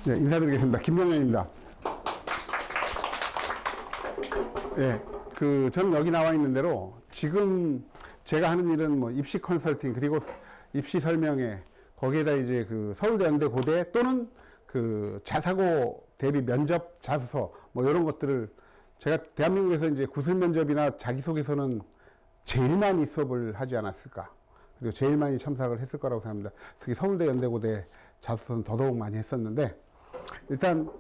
네, 인사드리겠습니다. 김병현입니다. 예, 저는 여기 나와 있는 대로 지금 제가 하는 일은 뭐 입시 컨설팅 그리고 입시 설명회 거기에다 이제 서울대 연대 고대 또는 자사고 대비 면접 자소서 뭐 이런 것들을 제가 대한민국에서 이제 구술 면접이나 자기소개서는 제일 많이 수업을 하지 않았을까. 그리고 제일 많이 첨삭을 했을 거라고 생각합니다. 특히 서울대 연대 고대 자소서는 더더욱 많이 했었는데 일단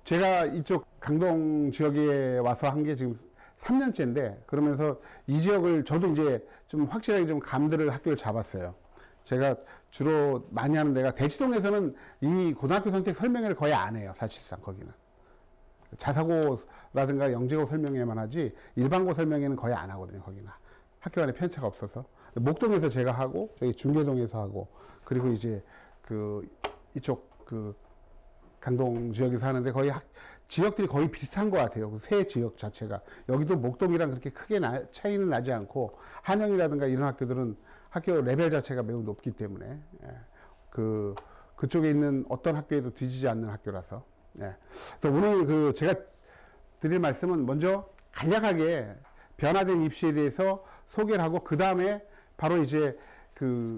제가 이쪽 강동 지역에 와서 한 게 지금 3년째인데 그러면서 이 지역을 저도 이제 좀 확실하게 좀 감들을 학교를 잡았어요. 제가 주로 많이 하는 데가 대치동에서는 이 고등학교 선택 설명회를 거의 안 해요. 사실상 거기는. 자사고라든가 영재고 설명회만 하지 일반고 설명회는 거의 안 하거든요. 거기는. 학교 안에 편차가 없어서. 목동에서 제가 하고 저기 중계동에서 하고 그리고 이제 이쪽 강동 지역에서 하는데 거의 지역들이 거의 비슷한 것 같아요. 세 지역 자체가. 여기도 목동이랑 그렇게 크게 차이는 나지 않고 한영이라든가 이런 학교들은 학교 레벨 자체가 매우 높기 때문에 그쪽에 있는 어떤 학교에도 뒤지지 않는 학교라서. 예. 그래서 오늘 제가 드릴 말씀은 먼저 간략하게 변화된 입시에 대해서 소개를 하고 그 다음에 바로 이제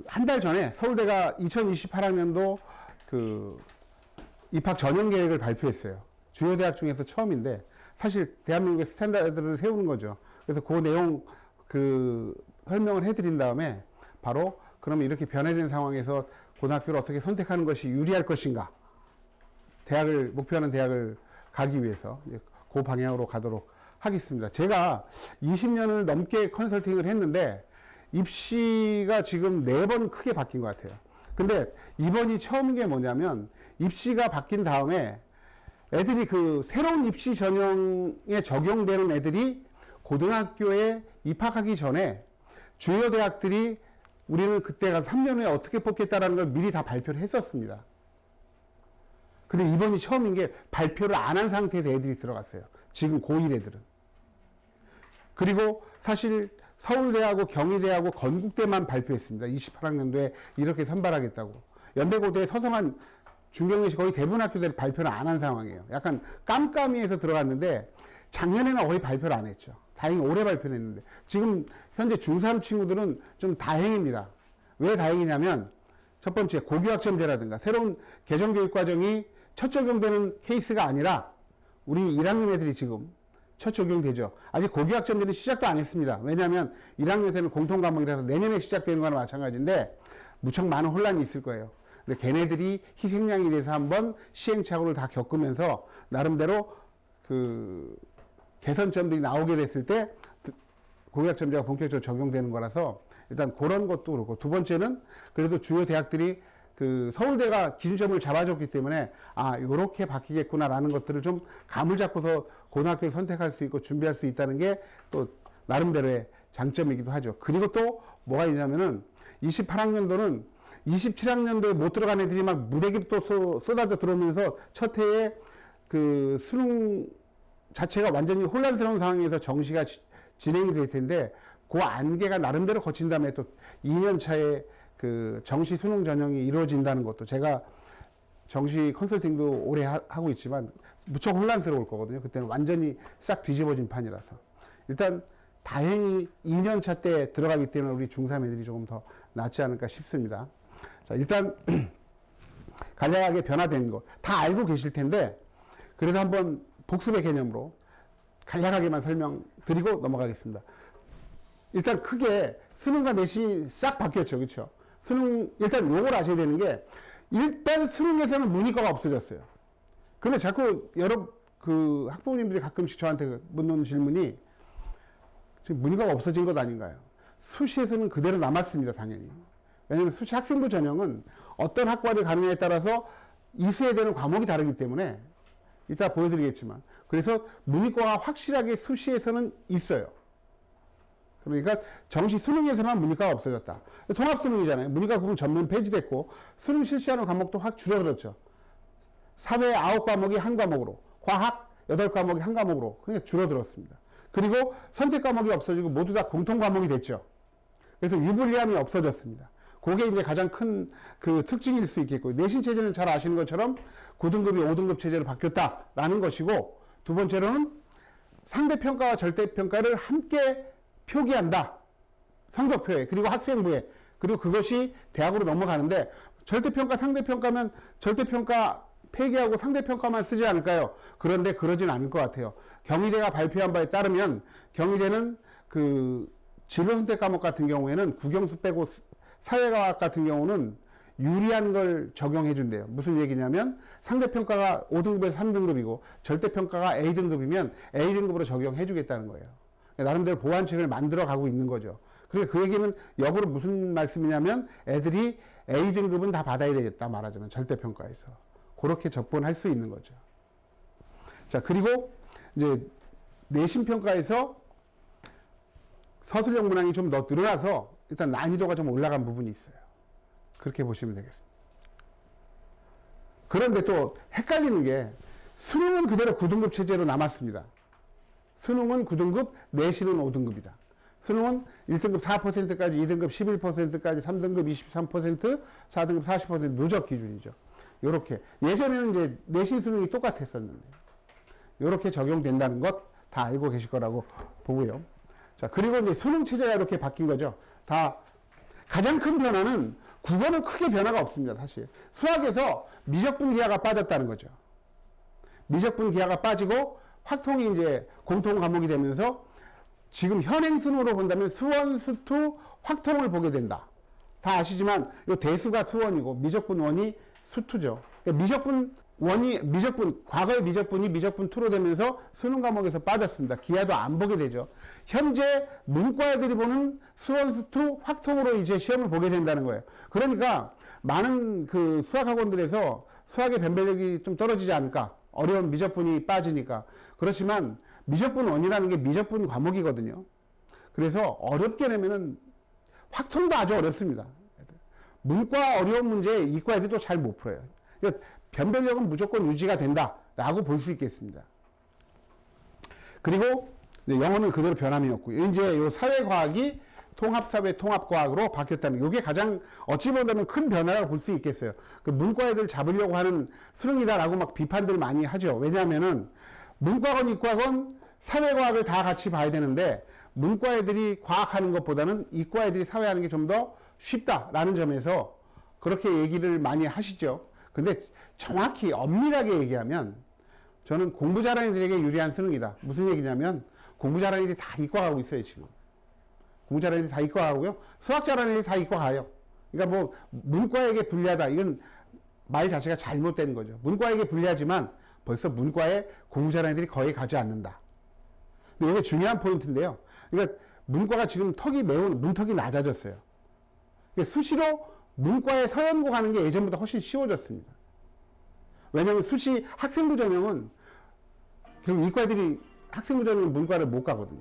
한 달 전에 서울대가 2028학년도 입학 전형 계획을 발표했어요. 주요 대학 중에서 처음인데 사실 대한민국의 스탠다드를 세우는 거죠. 그래서 그 내용 설명을 해드린 다음에 바로 그러면 이렇게 변화된 상황에서 고등학교를 어떻게 선택하는 것이 유리할 것인가, 목표하는 대학을 가기 위해서 그 방향으로 가도록 하겠습니다. 제가 20년을 넘게 컨설팅을 했는데 입시가 지금 4번 크게 바뀐 것 같아요. 근데 이번이 처음인 게 뭐냐면 입시가 바뀐 다음에 애들이 새로운 입시 전형에 적용되는 애들이 고등학교에 입학하기 전에 주요 대학들이 우리는 그때 가서 3년 후에 어떻게 뽑겠다라는 걸 미리 다 발표를 했었습니다. 근데 이번이 처음인 게 발표를 안 한 상태에서 애들이 들어갔어요. 지금 고1 애들은. 그리고 사실 서울대하고 경희대하고 건국대만 발표했습니다. 28학년도에 이렇게 선발하겠다고. 연대고대 서성한 중경외시 거의 대부분 학교들이 발표를 안 한 상황이에요. 약간 깜깜이에서 들어갔는데 작년에는 거의 발표를 안 했죠. 다행히 올해 발표를 했는데 지금 현재 중3 친구들은 좀 다행입니다. 왜 다행이냐면 첫 번째 고교학점제라든가 새로운 개정교육과정이 첫 적용되는 케이스가 아니라 우리 1학년 애들이 지금 첫 적용되죠. 아직 고교학점제는 시작도 안 했습니다. 왜냐하면 1학년 때는 공통과목이라서 내년에 시작되는 거나 마찬가지인데 무척 많은 혼란이 있을 거예요. 근데 걔네들이 희생양이 돼서 한번 시행착오를 다 겪으면서 나름대로 개선점들이 나오게 됐을 때 고교학점제가 본격적으로 적용되는 거라서 일단 그런 것도 그렇고 두 번째는 그래도 주요 대학들이 서울대가 기준점을 잡아줬기 때문에 요렇게 바뀌겠구나라는 것들을 좀 감을 잡고서 고등학교를 선택할 수 있고 준비할 수 있다는 게 또 나름대로의 장점이기도 하죠. 그리고 또 뭐가 있냐면은 28학년도는 27학년도에 못 들어간 애들이 막 무대기로 또 쏟아져 들어오면서 첫 해에 수능 자체가 완전히 혼란스러운 상황에서 정시가 진행이 될 텐데 그 안개가 나름대로 거친 다음에 또 2년 차에 정시 수능 전형이 이루어진다는 것도 제가 정시 컨설팅도 오래 하고 있지만 무척 혼란스러울 거거든요. 그때는 완전히 싹 뒤집어진 판이라서. 일단 다행히 2년 차 때 들어가기 때문에 우리 중3 애들이 조금 더 낫지 않을까 싶습니다. 자, 일단 간략하게 변화된 거 다 알고 계실 텐데 그래서 한번 복습의 개념으로 간략하게만 설명드리고 넘어가겠습니다. 일단 크게 수능과 내신이 싹 바뀌었죠. 그렇죠? 수능 일단 요걸 아셔야 되는 게 일단 수능에서는 문이과가 없어졌어요. 근데 자꾸 여러 학부모님들이 가끔씩 저한테 묻는 질문이 지금 문이과가 없어진 것 아닌가요? 수시에서는 그대로 남았습니다. 당연히. 왜냐하면 수시 학생부 전형은 어떤 학과를 가느냐에 따라서 이수해야 되는 과목이 다르기 때문에 이따 보여드리겠지만 그래서 문이과가 확실하게 수시에서는 있어요. 그러니까 정시 수능에서만 문이과가 없어졌다. 통합수능이잖아요. 문이과 부분 전면 폐지됐고 수능 실시하는 과목도 확 줄어들었죠. 사회 9과목이 한 과목으로, 과학 8과목이 한 과목으로 그러니까 줄어들었습니다. 그리고 선택 과목이 없어지고 모두 다 공통 과목이 됐죠. 그래서 유불리함이 없어졌습니다. 그게 이제 가장 큰 그 특징일 수 있겠고, 내신 체제는 잘 아시는 것처럼 9등급이 5등급 체제로 바뀌었다라는 것이고, 두 번째로는 상대평가와 절대평가를 함께 표기한다. 성적표에, 그리고 학생부에, 그리고 그것이 대학으로 넘어가는데, 절대평가, 상대평가면 절대평가 폐기하고 상대평가만 쓰지 않을까요? 그런데 그러진 않을 것 같아요. 경희대가 발표한 바에 따르면 경희대는 그 진로선택 과목 같은 경우에는 국영수 빼고 사회과학 같은 경우는 유리한 걸 적용해 준대요. 무슨 얘기냐면 상대평가가 5등급에서 3등급이고 절대평가가 A등급이면 A등급으로 적용해 주겠다는 거예요. 나름대로 보완책을 만들어 가고 있는 거죠. 그러니까 그 얘기는 역으로 무슨 말씀이냐면 애들이 A등급은 다 받아야 되겠다, 말하자면 절대평가에서. 그렇게 접근할 수 있는 거죠. 자, 그리고 이제 내신평가에서 서술형 문항이 좀 더 늘어나서 일단 난이도가 좀 올라간 부분이 있어요. 그렇게 보시면 되겠습니다. 그런데 또 헷갈리는 게 수능은 그대로 9등급 체제로 남았습니다. 수능은 9등급, 내신은 5등급이다. 수능은 1등급 4%까지, 2등급 11%까지, 3등급 23%, 4등급 40% 누적 기준이죠. 요렇게. 예전에는 이제 내신 수능이 똑같았었는데, 요렇게 적용된다는 것 다 알고 계실 거라고 보고요. 자, 그리고 이제 수능 체제가 이렇게 바뀐 거죠. 다 가장 큰 변화는 국어는 크게 변화가 없습니다, 사실. 수학에서 미적분 기하가 빠졌다는 거죠. 미적분 기하가 빠지고 확통이 이제 공통 과목이 되면서 지금 현행 수능으로 본다면 수원, 수투, 확통을 보게 된다. 다 아시지만 이 대수가 수원이고 미적분 원이 수투죠. 그러니까 과거의 미적분이 미적분 2로 되면서 수능 과목에서 빠졌습니다. 기하도 안 보게 되죠. 현재 문과 애들이 보는 수원, 수투, 확통으로 이제 시험을 보게 된다는 거예요. 그러니까 많은 그 수학학원들에서 수학의 변별력이 좀 떨어지지 않을까. 어려운 미적분이 빠지니까. 그렇지만 미적분 원이라는 게 미적분 과목이거든요. 그래서 어렵게 내면은 확통도 아주 어렵습니다. 문과 어려운 문제 이과 애들도 잘 못 풀어요. 그러니까 변별력은 무조건 유지가 된다라고 볼 수 있겠습니다. 그리고 영어는 그대로 변함이 없고요. 이제 요 사회과학이 통합사회 통합과학으로 바뀌었다는 게 이게 가장 어찌 보면 큰 변화라고 볼 수 있겠어요. 그 문과 애들 잡으려고 하는 수능이다라고 막 비판들 많이 하죠. 왜냐하면은 문과건 이과건 사회과학을 다 같이 봐야 되는데 문과 애들이 과학하는 것보다는 이과 애들이 사회하는 게 좀 더 쉽다라는 점에서 그렇게 얘기를 많이 하시죠. 근데 정확히 엄밀하게 얘기하면 저는 공부 잘하는 애들에게 유리한 수능이다. 무슨 얘기냐면 공부 잘하는 애들이 다 이과 가고 있어요, 지금. 공부 잘하는 애들이 다 이과 가고요. 수학 잘하는 애들이 다 이과 가요. 그러니까 뭐 문과에게 불리하다. 이건 말 자체가 잘못된 거죠. 문과에게 불리하지만 벌써 문과에 공부 잘하는 애들이 거의 가지 않는다. 근데 이게 중요한 포인트인데요. 그러니까 문과가 지금 문턱이 낮아졌어요. 그러니까 수시로 문과에 서연고 가는 게 예전보다 훨씬 쉬워졌습니다. 왜냐하면 수시 학생부 전형은 결국 이과 애들이 학생부 전형은 문과를 못 가거든요.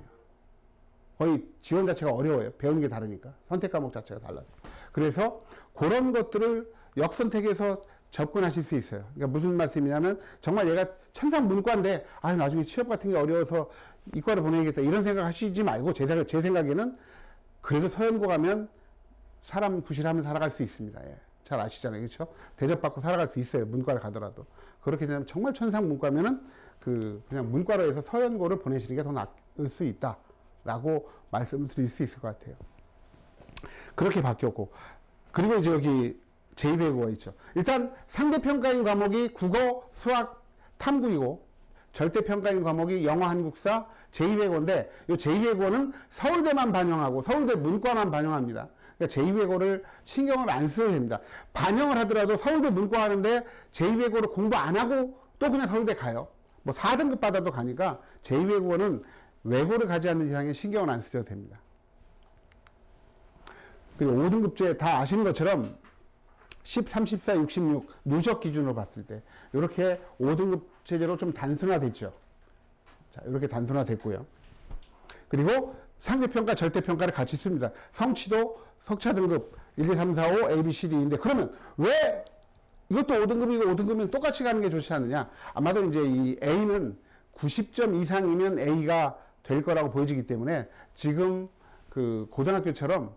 거의 지원 자체가 어려워요. 배우는 게 다르니까. 선택 과목 자체가 달라서. 그래서 그런 것들을 역선택해서 접근하실 수 있어요. 그러니까 무슨 말씀이냐면 정말 얘가 천상 문과인데 나중에 취업 같은 게 어려워서 이과를 보내야겠다 이런 생각 하시지 말고 제 생각에는 그래도 서연고 가면 사람 부실하면 살아갈 수 있습니다. 예. 잘 아시잖아요. 그렇죠? 대접받고 살아갈 수 있어요. 문과를 가더라도. 그렇게 되면 정말 천상 문과면은 그냥 문과로 해서 서연고를 보내시는 게 더 나을 수 있다라고 말씀을 드릴 수 있을 것 같아요. 그렇게 바뀌었고. 그리고 이제 여기 제2외국어가 있죠. 일단 상대평가인 과목이 국어, 수학, 탐구이고 절대평가인 과목이 영어, 한국사, 제2외국어인데 이 제2외국어는 서울대만 반영하고 서울대 문과만 반영합니다. 그러니까 제2외국어를 신경을 안 써도 됩니다. 반영을 하더라도 서울대 문과 하는데 제2외국어를 공부 안 하고 또 그냥 서울대 가요. 뭐 4등급 받아도 가니까 제2외국어는 외고를 가지 않는 이상에 신경을 안 쓰셔도 됩니다. 그리고 5등급제 다 아시는 것처럼 10, 34, 66 누적 기준으로 봤을 때 이렇게 5등급 체제로 좀 단순화됐죠. 자, 이렇게 단순화됐고요. 그리고 상대평가, 절대평가를 같이 씁니다. 성취도, 석차 등급 1, 2, 3, 4, 5, A, B, C, D인데 그러면 왜 이것도 5등급이고 5등급이면 똑같이 가는 게 좋지 않느냐? 아마도 이제 이 A는 90점 이상이면 A가 될 거라고 보여지기 때문에 지금 그 고등학교처럼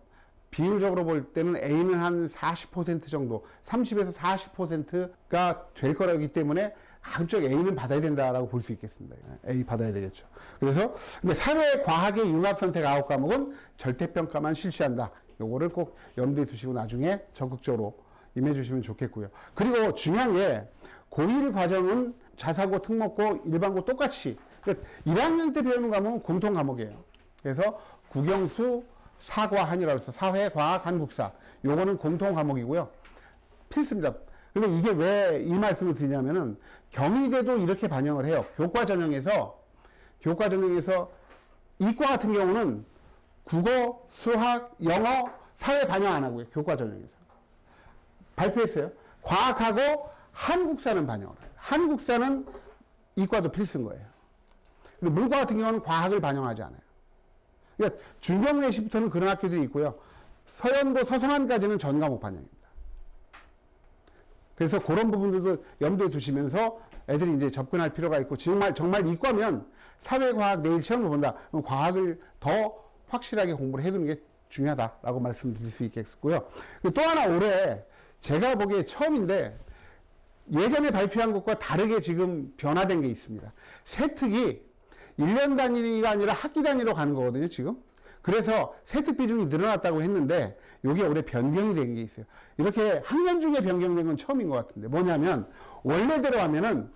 비율적으로 볼 때는 A는 한 40% 정도, 30에서 40%가 될 거라기 때문에 가급적 A는 받아야 된다라고 볼 수 있겠습니다. A 받아야 되겠죠. 그래서 근데 사회과학의 융합선택 9과목은 절대평가만 실시한다. 요거를 꼭 염두에 두시고 나중에 적극적으로 임해 주시면 좋겠고요. 그리고 중요한 게 고1 과정은 자사고, 특목고, 일반고 똑같이, 그러니까 1학년 때 배우는 과목은 공통 과목이에요. 그래서 국영수, 사과, 한이라고 해서 사회, 과학, 한국사, 요거는 공통 과목이고요. 필수입니다. 근데 이게 왜 이 말씀을 드리냐면은 경희대도 이렇게 반영을 해요. 교과 전형에서 이과 같은 경우는 국어, 수학, 영어, 사회 반영 안 하고요. 교과 전형에서 발표했어요. 과학하고 한국사는 반영을 해요. 한국사는 이과도 필수인 거예요. 근데 문과 같은 경우는 과학을 반영하지 않아요. 그러니까 중경내시부터는 그런 학교들이 있고요. 서연고, 서성한까지는 전 과목 반영입니다. 그래서 그런 부분들도 염두에 두시면서 애들이 이제 접근할 필요가 있고, 정말 이과면 사회과학 내일 시험을 본다. 그럼 과학을 더 확실하게 공부를 해두는 게 중요하다라고 말씀드릴 수 있겠고요. 또 하나 올해 제가 보기에 처음인데 예전에 발표한 것과 다르게 지금 변화된 게 있습니다. 세특이 1년 단위가 아니라 학기 단위로 가는 거거든요, 지금. 그래서 세특 비중이 늘어났다고 했는데 이게 올해 변경이 된 게 있어요. 이렇게 학년 중에 변경된 건 처음인 것 같은데 뭐냐면 원래대로 하면은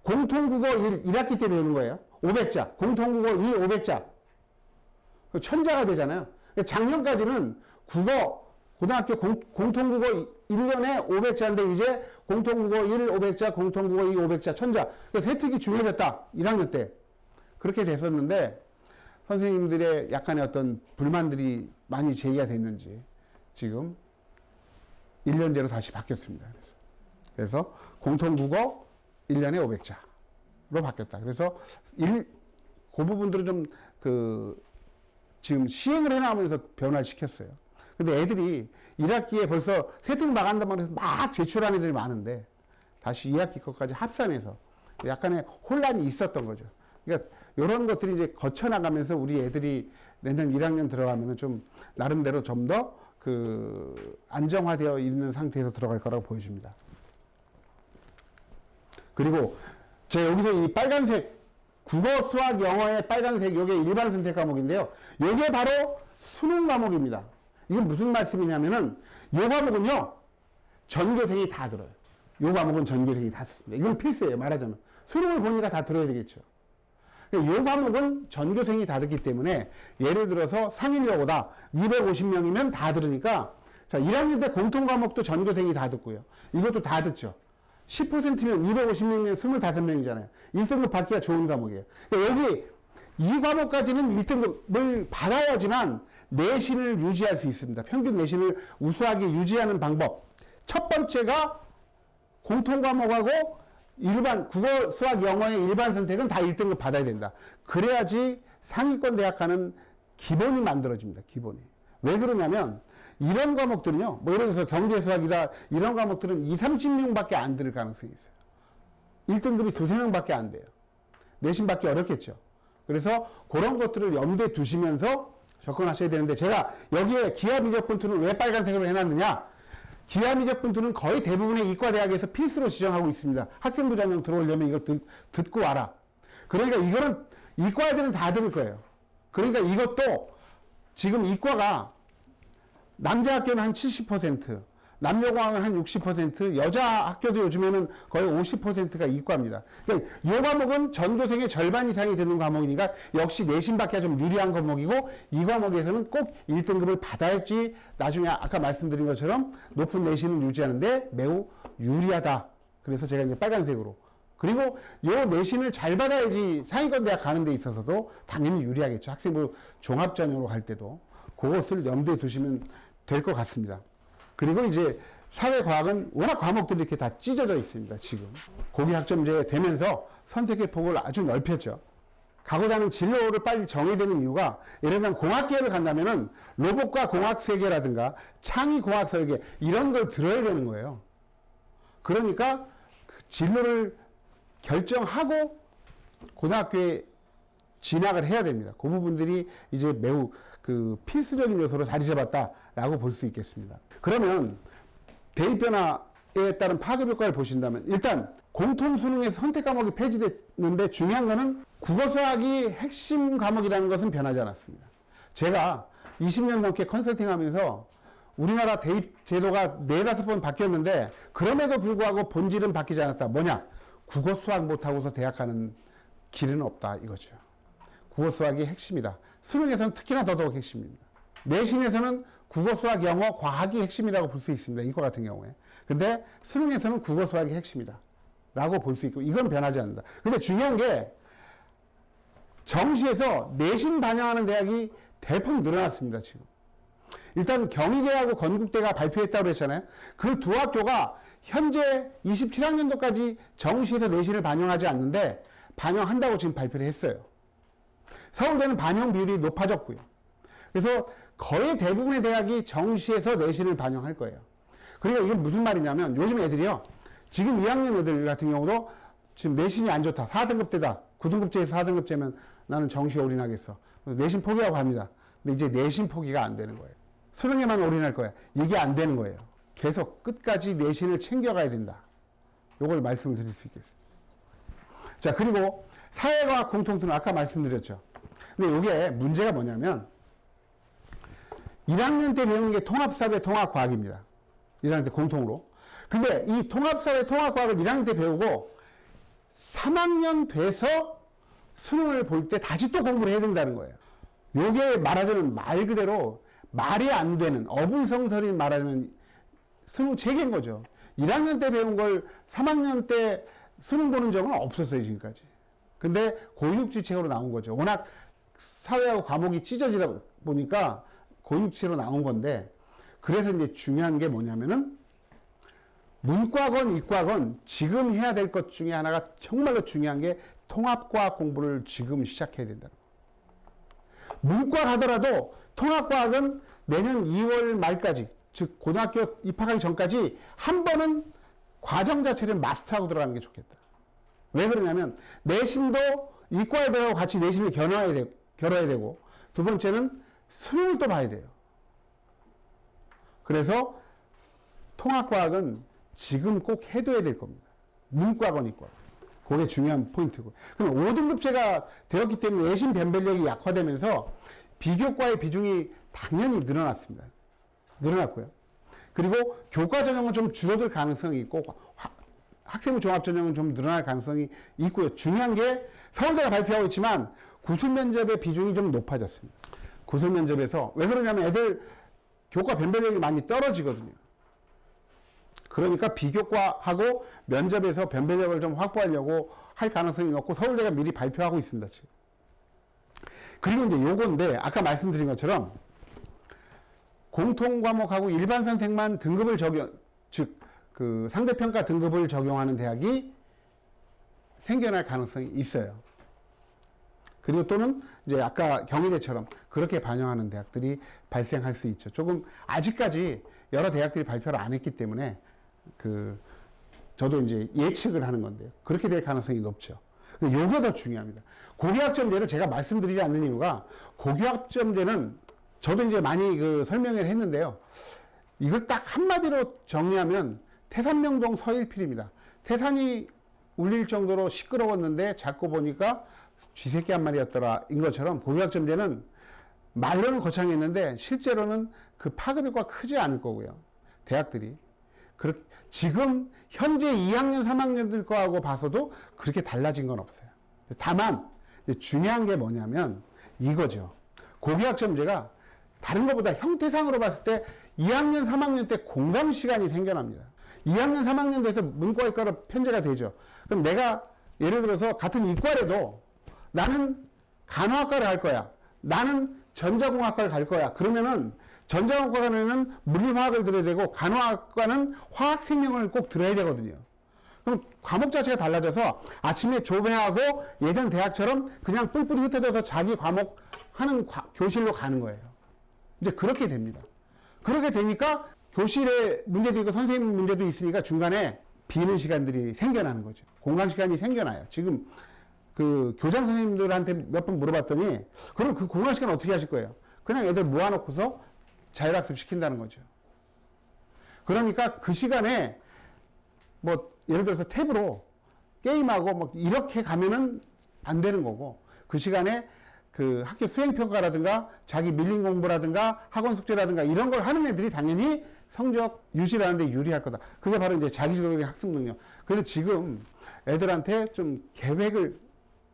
공통국어 1학기 때 배우는 거예요. 500자. 공통국어 2 500자. 천자가 되잖아요. 작년까지는 고등학교 공통국어 1년에 500자인데 이제 공통국어 1 500자, 공통국어 2 500자, 천자. 그래서 세특이 중요해졌다. 1학년 때. 그렇게 됐었는데 선생님들의 약간의 어떤 불만들이 많이 제기가 됐는지 지금 1년제로 다시 바뀌었습니다. 그래서 공통국어 1년에 500자로 바뀌었다. 그래서 그 부분들은 좀 지금 시행을 해나가면서 변화를 시켰어요. 근데 애들이 1학기에 벌써 세특 나간다고 해서 막 제출하는 애들이 많은데 다시 2학기 것까지 합산해서 약간의 혼란이 있었던 거죠. 그러니까 이런 것들이 이제 거쳐나가면서 우리 애들이 내년 1학년 들어가면은 좀 나름대로 좀 더 안정화되어 있는 상태에서 들어갈 거라고 보여집니다. 그리고 제가 여기서 이 빨간색 국어, 수학, 영어의 빨간색 요게 일반 선택 과목인데요. 요게 바로 수능 과목입니다. 이건 무슨 말씀이냐면은 요 과목은요 전교생이 다 들어요. 요 과목은 전교생이 다 듣습니다. 이건 필수예요. 말하자면 수능을 보니까 다 들어야 되겠죠. 요 과목은 전교생이 다 듣기 때문에 예를 들어서 상인여고다 250명이면 다 들으니까 자 1학년 때 공통 과목도 전교생이 다 듣고요. 이것도 다 듣죠. 10%면 250명이면 25명이잖아요. 1등급 받기가 좋은 과목이에요. 그러니까 여기 이 과목까지는 1등급을 받아야지만 내신을 유지할 수 있습니다. 평균 내신을 우수하게 유지하는 방법. 첫 번째가 공통 과목하고 일반 국어, 수학, 영어의 일반 선택은 다 1등급 받아야 된다. 그래야지 상위권 대학 가는 기본이 만들어집니다. 기본이. 왜 그러냐면 이런 과목들은요. 뭐 예를 들어서 경제, 수학이다. 이런 과목들은 2, 30명밖에 안 들을 가능성이 있어요. 1등급이 2, 3명밖에 안 돼요. 내신 받기 어렵겠죠. 그래서 그런 것들을 염두에 두시면서 접근하셔야 되는데 제가 여기에 기하미적분투는 왜 빨간색으로 해놨느냐. 기하미적분투는 거의 대부분의 이과대학에서 필수로 지정하고 있습니다. 학생부 전형 들어오려면 이거 듣고 와라. 그러니까 이거는 이과 애들은 다 들을 거예요. 그러니까 이것도 지금 이과가 남자 학교는 한 70%, 남녀공학은 한 60%, 여자 학교도 요즘에는 거의 50%가 이과입니다. 그러니까 이 과목은 전교생의 절반 이상이 듣는 과목이니까 역시 내신 받기가 좀 유리한 과목이고 이 과목에서는 꼭 1등급을 받아야지 나중에 아까 말씀드린 것처럼 높은 내신을 유지하는데 매우 유리하다. 그래서 제가 이제 빨간색으로. 그리고 이 내신을 잘 받아야지 상위권 대학 가는 데 있어서도 당연히 유리하겠죠. 학생부 종합전형으로 갈 때도 그것을 염두에 두시면 될 것 같습니다. 그리고 이제 사회과학은 워낙 과목들이 이렇게 다 찢어져 있습니다. 지금 고기학점제 되면서 선택의 폭을 아주 넓혔죠. 가고자 하는 진로를 빨리 정해야 되는 이유가 예를 들면 공학계를 간다면은 로봇과 공학세계라든가 창의공학 설계 이런 걸 들어야 되는 거예요. 그러니까 그 진로를 결정하고 고등학교에 진학을 해야 됩니다. 그 부분들이 이제 매우 그 필수적인 요소로 자리 잡았다라고 볼 수 있겠습니다. 그러면 대입 변화에 따른 파급 효과를 보신다면 일단 공통 수능에서 선택 과목이 폐지됐는데 중요한 거는 국어 수학이 핵심 과목이라는 것은 변하지 않았습니다. 제가 20년 넘게 컨설팅하면서 우리나라 대입 제도가 4-5번 바뀌었는데 그럼에도 불구하고 본질은 바뀌지 않았다. 뭐냐? 국어 수학 못하고서 대학 가는 길은 없다 이거죠. 국어 수학이 핵심이다. 수능에서는 특히나 더더욱 핵심입니다. 내신에서는 국어 수학 영어 과학이 핵심이라고 볼 수 있습니다. 이과 같은 경우에. 근데 수능에서는 국어 수학이 핵심이다 라고 볼 수 있고 이건 변하지 않는다. 근데 중요한 게 정시에서 내신 반영하는 대학이 대폭 늘어났습니다. 지금 일단 경희대하고 건국대가 발표했다고 했잖아요. 그 두 학교가 현재 27학년도까지 정시에서 내신을 반영하지 않는데 반영한다고 지금 발표를 했어요. 서울대는 반영 비율이 높아졌고요. 그래서 거의 대부분의 대학이 정시에서 내신을 반영할 거예요. 그러니까 이게 무슨 말이냐면 요즘 애들이요. 지금 2학년 애들 같은 경우도 지금 내신이 안 좋다. 4등급제다. 9등급제에서 4등급제면 나는 정시에 올인하겠어. 내신 포기하고 합니다. 근데 이제 내신 포기가 안 되는 거예요. 수능에만 올인할 거야. 이게 안 되는 거예요. 계속 끝까지 내신을 챙겨가야 된다. 요걸 말씀을 드릴 수 있겠습니다. 자, 그리고 사회과학 공통수능 아까 말씀드렸죠. 근데 이게 문제가 뭐냐면 1학년 때 배우는 게 통합사회 통합과학입니다. 1학년 때 공통으로. 근데 이 통합사회 통합과학을 1학년 때 배우고 3학년 돼서 수능을 볼 때 다시 또 공부를 해야 된다는 거예요. 요게 말하자면 말 그대로 말이 안 되는 어불성설이 말하는 수능 체계인 거죠. 1학년 때 배운 걸 3학년 때 수능 보는 적은 없었어요, 지금까지. 근데 고육지책으로 나온 거죠. 워낙 사회하고 과목이 찢어지다 보니까 고육지로 나온 건데, 그래서 이제 중요한 게 뭐냐면은 문과건 이과건 지금 해야 될 것 중에 하나가 정말로 중요한 게 통합과학 공부를 지금 시작해야 된다는 거예요. 문과 가더라도 통합과학은 내년 2월 말까지, 즉 고등학교 입학하기 전까지 한 번은 과정 자체를 마스터하고 들어가는 게 좋겠다. 왜 그러냐면 내신도 이과애들하고 같이 내신을 겨뤄야 되고 두 번째는 수능을 또 봐야 돼요. 그래서 통합과학은 지금 꼭 해둬야 될 겁니다. 문과건 이과건. 그게 중요한 포인트고. 그럼 5등급제가 되었기 때문에 내신 변별력이 약화되면서 비교과의 비중이 당연히 늘어났습니다. 늘어났고요. 그리고 교과 전형은 좀 줄어들 가능성이 있고 학생부 종합 전형은 좀 늘어날 가능성이 있고요. 중요한 게 서울대가 발표하고 있지만 구술 면접의 비중이 좀 높아졌습니다. 구술 면접에서 왜 그러냐면 애들 교과 변별력이 많이 떨어지거든요. 그러니까 비교과하고 면접에서 변별력을 좀 확보하려고 할 가능성이 높고 서울대가 미리 발표하고 있습니다. 지금. 그리고 이제 요건데 아까 말씀드린 것처럼 공통 과목하고 일반 선택만 등급을 적용, 즉 그 상대평가 등급을 적용하는 대학이 생겨날 가능성이 있어요. 그리고 또는 이제 아까 경희대처럼 그렇게 반영하는 대학들이 발생할 수 있죠. 조금 아직까지 여러 대학들이 발표를 안 했기 때문에 저도 이제 예측을 하는 건데요. 그렇게 될 가능성이 높죠. 근데 요게 더 중요합니다. 고교학점제를 제가 말씀드리지 않는 이유가 고교학점제는 저도 이제 많이 설명을 했는데요. 이걸 딱 한마디로 정리하면 태산명동 서일필입니다. 태산이 울릴 정도로 시끄러웠는데 자꾸 보니까 쥐새끼 한 마리였더라 인 것처럼 고교학점제는 말로는 거창했는데 실제로는 그 파급효과가 크지 않을 거고요. 대학들이. 지금 현재 2학년 3학년들 거하고 봐서도 그렇게 달라진 건 없어요. 다만 중요한 게 뭐냐면 이거죠. 고교학점제가 다른 것보다 형태상으로 봤을 때 2학년 3학년 때 공강 시간이 생겨납니다. 2학년 3학년 돼서 문과이과로 편제가 되죠. 그럼 내가 예를 들어서 같은 이과라도 나는 간호학과를 갈 거야. 나는 전자공학과를 갈 거야. 그러면은 전자공학과는 물리화학을 들어야 되고 간호학과는 화학생명을 꼭 들어야 되거든요. 그럼 과목 자체가 달라져서 아침에 조배하고 예전 대학처럼 그냥 뿔뿔이 흩어져서 자기 과목 하는 교실로 가는 거예요. 이제 그렇게 됩니다. 그렇게 되니까 교실에 문제도 있고 선생님 문제도 있으니까 중간에 비는 시간들이 생겨나는 거죠. 공강 시간이 생겨나요. 지금 교장 선생님들한테 몇 번 물어봤더니 그럼 그 공강 시간 어떻게 하실 거예요? 그냥 애들 모아놓고서 자율학습 시킨다는 거죠. 그러니까 그 시간에 뭐 예를 들어서 탭으로 게임하고 뭐 이렇게 가면은 안 되는 거고, 그 시간에 그 학교 수행평가라든가 자기 밀린 공부라든가 학원 숙제라든가 이런 걸 하는 애들이 당연히 성적 유지를 하는데 유리할 거다. 그게 바로 이제 자기주도적인 학습 능력. 그래서 지금 애들한테 좀 계획을,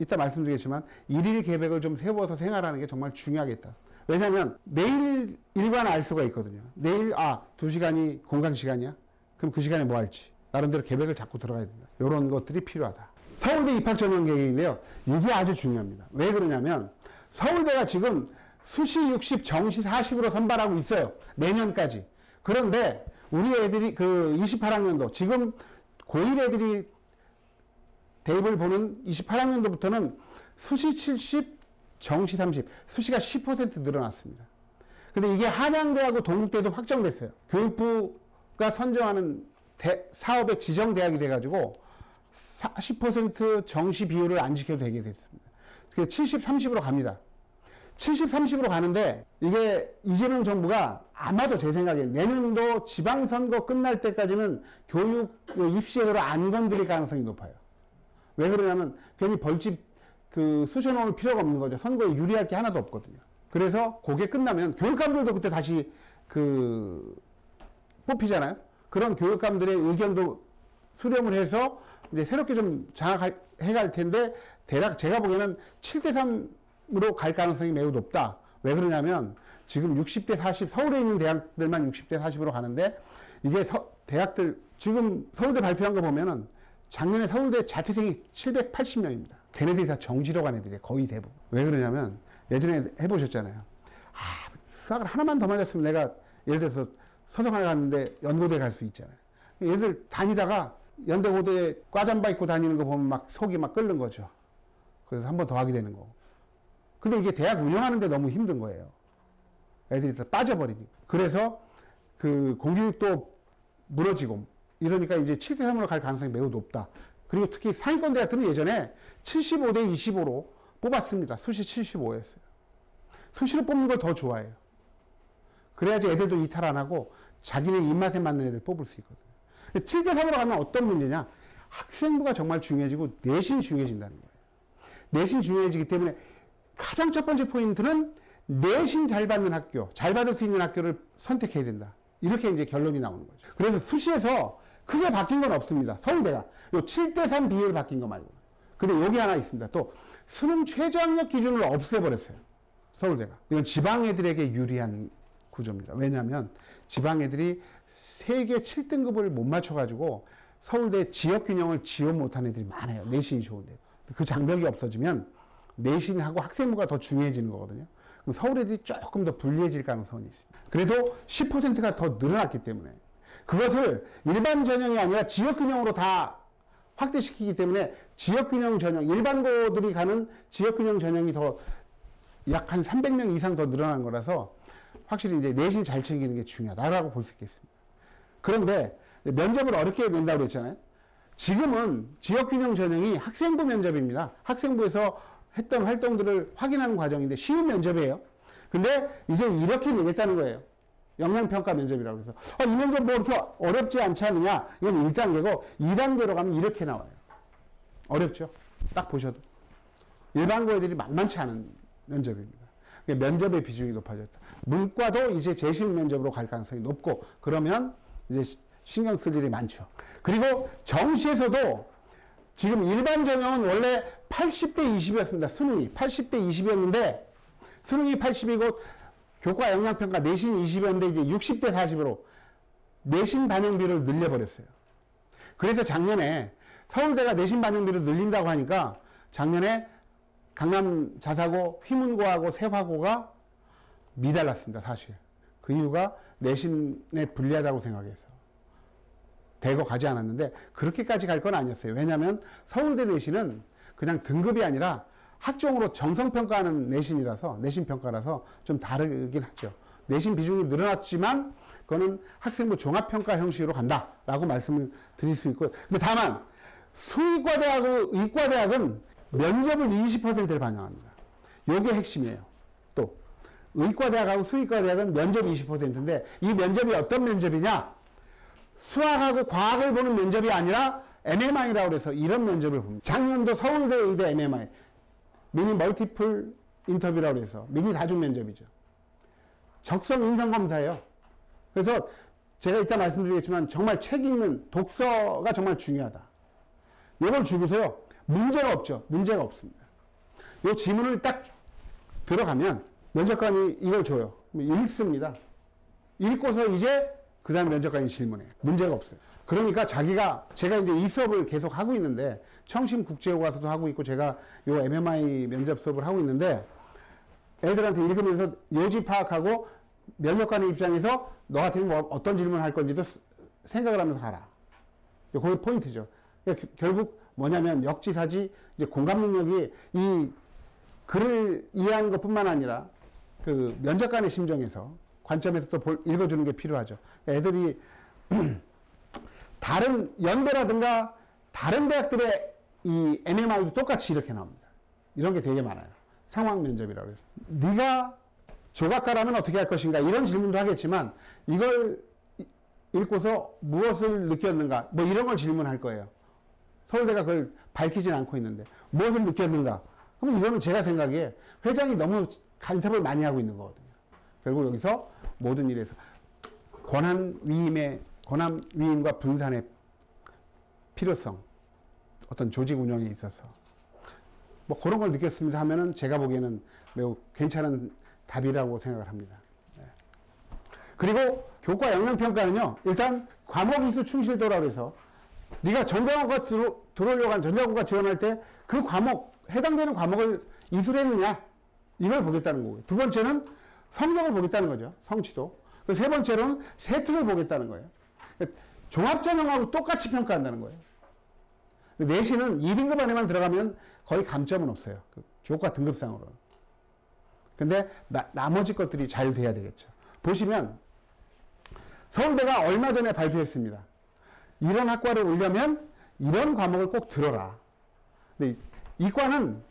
이따 말씀드리겠지만 일일 계획을 좀 세워서 생활하는 게 정말 중요하겠다. 왜냐하면 내일 일과는 알 수가 있거든요. 내일 2시간이 공강 시간이야? 그럼 그 시간에 뭐 할지 나름대로 계획을 잡고 들어가야 된다. 이런 것들이 필요하다. 서울대 입학 전형 계획인데요. 이게 아주 중요합니다. 왜 그러냐면 서울대가 지금 수시 60, 정시 40으로 선발하고 있어요. 내년까지. 그런데 우리 애들이 그 28학년도 지금 고1 애들이 대입을 보는 28학년도부터는 수시 70, 정시 30, 수시가 10% 늘어났습니다. 근데 이게 한양대하고 동국대도 확정됐어요. 교육부가 선정하는 사업의 지정대학이 돼가지고 40% 정시 비율을 안 지켜도 되게 됐습니다. 그래서 70, 30으로 갑니다. 70, 30으로 가는데 이게 이재명 정부가 아마도 제 생각에 내년도 지방선거 끝날 때까지는 교육 입시제도를 안 건드릴 가능성이 높아요. 왜 그러냐면 괜히 벌집 쑤셔놓을 필요가 없는 거죠. 선거에 유리할 게 하나도 없거든요. 그래서 그게 끝나면 교육감들도 그때 다시 뽑히잖아요. 그런 교육감들의 의견도 수렴을 해서 이제 새롭게 좀 장악해갈 텐데, 대략 제가 보기에는 7대3으로 갈 가능성이 매우 높다. 왜 그러냐면 지금 60대 40, 서울에 있는 대학들만 60대 40으로 가는데, 이게 대학들 지금 서울대 발표한 거 보면은 작년에 서울대 자퇴생이 780명입니다. 걔네들이 다 정시로 간 애들이에요. 거의 대부분. 왜 그러냐면 예전에 해보셨잖아요. 수학을 하나만 더 맞았으면 내가 예를 들어서 서성을 갔는데 연고대 갈 수 있잖아요. 얘들 다니다가 연대고대 과잠바 입고 다니는 거 보면 막 속이 막 끓는 거죠. 그래서 한 번 더 하게 되는 거고. 근데 이게 대학 운영하는데 너무 힘든 거예요. 애들이 다 빠져버리니까. 그래서 그 공교육도 무너지고 이러니까 이제 7대3으로 갈 가능성이 매우 높다. 그리고 특히 상위권 대학들은 예전에 75대 25로 뽑았습니다. 수시 75였어요. 수시로 뽑는 걸 더 좋아해요. 그래야지 애들도 이탈 안 하고 자기네 입맛에 맞는 애들 뽑을 수 있거든요. 7대3으로 가면 어떤 문제냐? 학생부가 정말 중요해지고 내신이 중요해진다는 거예요. 내신이 중요해지기 때문에 가장 첫 번째 포인트는 내신 잘 받는 학교, 잘 받을 수 있는 학교를 선택해야 된다. 이렇게 이제 결론이 나오는 거죠. 그래서 수시에서 크게 바뀐 건 없습니다. 서울대가. 요 7대3 비율 바뀐 거 말고. 근데 여기 하나 있습니다. 또 수능 최저학력 기준을 없애버렸어요. 서울대가. 이건 지방 애들에게 유리한 구조입니다. 왜냐하면 지방 애들이 세계 7등급을 못 맞춰가지고 서울대 지역 균형을 지원 못한 애들이 많아요. 내신이 좋은데. 그 장벽이 없어지면 내신하고 학생부가 더 중요해지는 거거든요. 그럼 서울 애들이 조금 더 불리해질 가능성이 있습니다. 그래도 10%가 더 늘어났기 때문에 그것을 일반 전형이 아니라 지역 균형으로 다 확대시키기 때문에 지역 균형 전형, 일반고들이 가는 지역 균형 전형이 더 약 한 300명 이상 더 늘어난 거라서 확실히 이제 내신 잘 챙기는 게 중요하다라고 볼 수 있겠습니다. 그런데 면접을 어렵게 낸다고 그랬잖아요. 지금은 지역균형 전형이 학생부 면접입니다. 학생부에서 했던 활동들을 확인하는 과정인데 쉬운 면접이에요. 근데 이제 이렇게 내겠다는 거예요. 역량평가 면접이라고 해서 이 면접 뭐 이렇게 어렵지 않지 않느냐. 이건 1단계고 2단계로 가면 이렇게 나와요. 어렵죠? 딱 보셔도. 일반고 애들이 만만치 않은 면접입니다. 면접의 비중이 높아졌다. 문과도 이제 재심 면접으로 갈 가능성이 높고 그러면 이제 신경 쓸 일이 많죠. 그리고 정시에서도 지금 일반 전형은 원래 80대 20이었습니다. 수능이 80대 20이었는데 수능이 80이고 교과 역량평가 내신 20이었는데 이제 60대 40으로 내신 반영비를 늘려버렸어요. 그래서 작년에 서울대가 내신 반영비를 늘린다고 하니까 작년에 강남 자사고, 휘문고하고 세화고가 미달랐습니다. 사실. 그 이유가 내신에 불리하다고 생각해서 대거 가지 않았는데 그렇게까지 갈 건 아니었어요. 왜냐하면 서울대 내신은 그냥 등급이 아니라 학종으로 정성평가하는 내신이라서 내신평가라서 좀 다르긴 하죠. 내신 비중이 늘어났지만 그거는 학생부 종합평가 형식으로 간다라고 말씀을 드릴 수 있고, 근데 다만 수의과대하고 의과대학은 면접을 20%를 반영합니다. 이게 핵심이에요. 또 의과대학하고 수의과대학은 면접이 20%인데 이 면접이 어떤 면접이냐? 수학하고 과학을 보는 면접이 아니라 MMI라고 해서 이런 면접을 봅니다. 작년도 서울대 의대 MMI 미니 멀티플 인터뷰라고 해서 미니 다중 면접이죠. 적성 인성 검사예요. 그래서 제가 이따 말씀드리겠지만 정말 책 읽는 독서가 정말 중요하다. 이걸 주고서요. 문제가 없죠. 문제가 없습니다. 이 지문을 딱 들어가면 면접관이 이걸 줘요. 읽습니다. 읽고서 이제 그 다음 면접관이 질문해요. 문제가 없어요. 그러니까 제가 이제 이 수업을 계속 하고 있는데 청심국제교과서도 하고 있고 제가 요 MMI 면접 수업을 하고 있는데 애들한테 읽으면서 요지 파악하고 면접관의 입장에서 너 같으면 뭐 어떤 질문을 할 건지도 생각을 하면서 가라. 그게 포인트죠. 그러니까 결국 뭐냐면 역지사지 이제 공감 능력이 이 글을 이해하는 것뿐만 아니라 그 면접관의 심정에서 관점에서 또 읽어주는 게 필요하죠. 애들이 다른 연대라든가 다른 대학들의 이 MMI도 똑같이 이렇게 나옵니다. 이런 게 되게 많아요. 상황 면접이라고 해서. 네가 조각가라면 어떻게 할 것인가 이런 질문도 하겠지만 이걸 읽고서 무엇을 느꼈는가 뭐 이런 걸 질문할 거예요. 서울대가 그걸 밝히진 않고 있는데 무엇을 느꼈는가? 그럼 이거는 제가 생각에 회장이 너무 간섭을 많이 하고 있는 거거든요. 결국 여기서 모든 일에서 권한 위임과 분산의 필요성, 어떤 조직 운영에 있어서 뭐 그런 걸 느꼈습니다 하면은 제가 보기에는 매우 괜찮은 답이라고 생각을 합니다. 네. 그리고 교과 영역평가는요, 일단 과목이수 충실도라고 해서 네가 전자고가 들어오려고 하는 전자고가 지원할 때 그 과목, 해당되는 과목을 이수했느냐 이걸 보겠다는 거고요. 두 번째는 성적을 보겠다는 거죠. 성취도. 세 번째로는 세특을 보겠다는 거예요. 종합전형하고 똑같이 평가한다는 거예요. 내신은 2등급 안에만 들어가면 거의 감점은 없어요. 그 교과 등급상으로는. 근데 나머지 것들이 잘 돼야 되겠죠. 보시면 서울대가 얼마 전에 발표했습니다. 이런 학과를 오려면 이런 과목을 꼭 들어라. 근데 이과는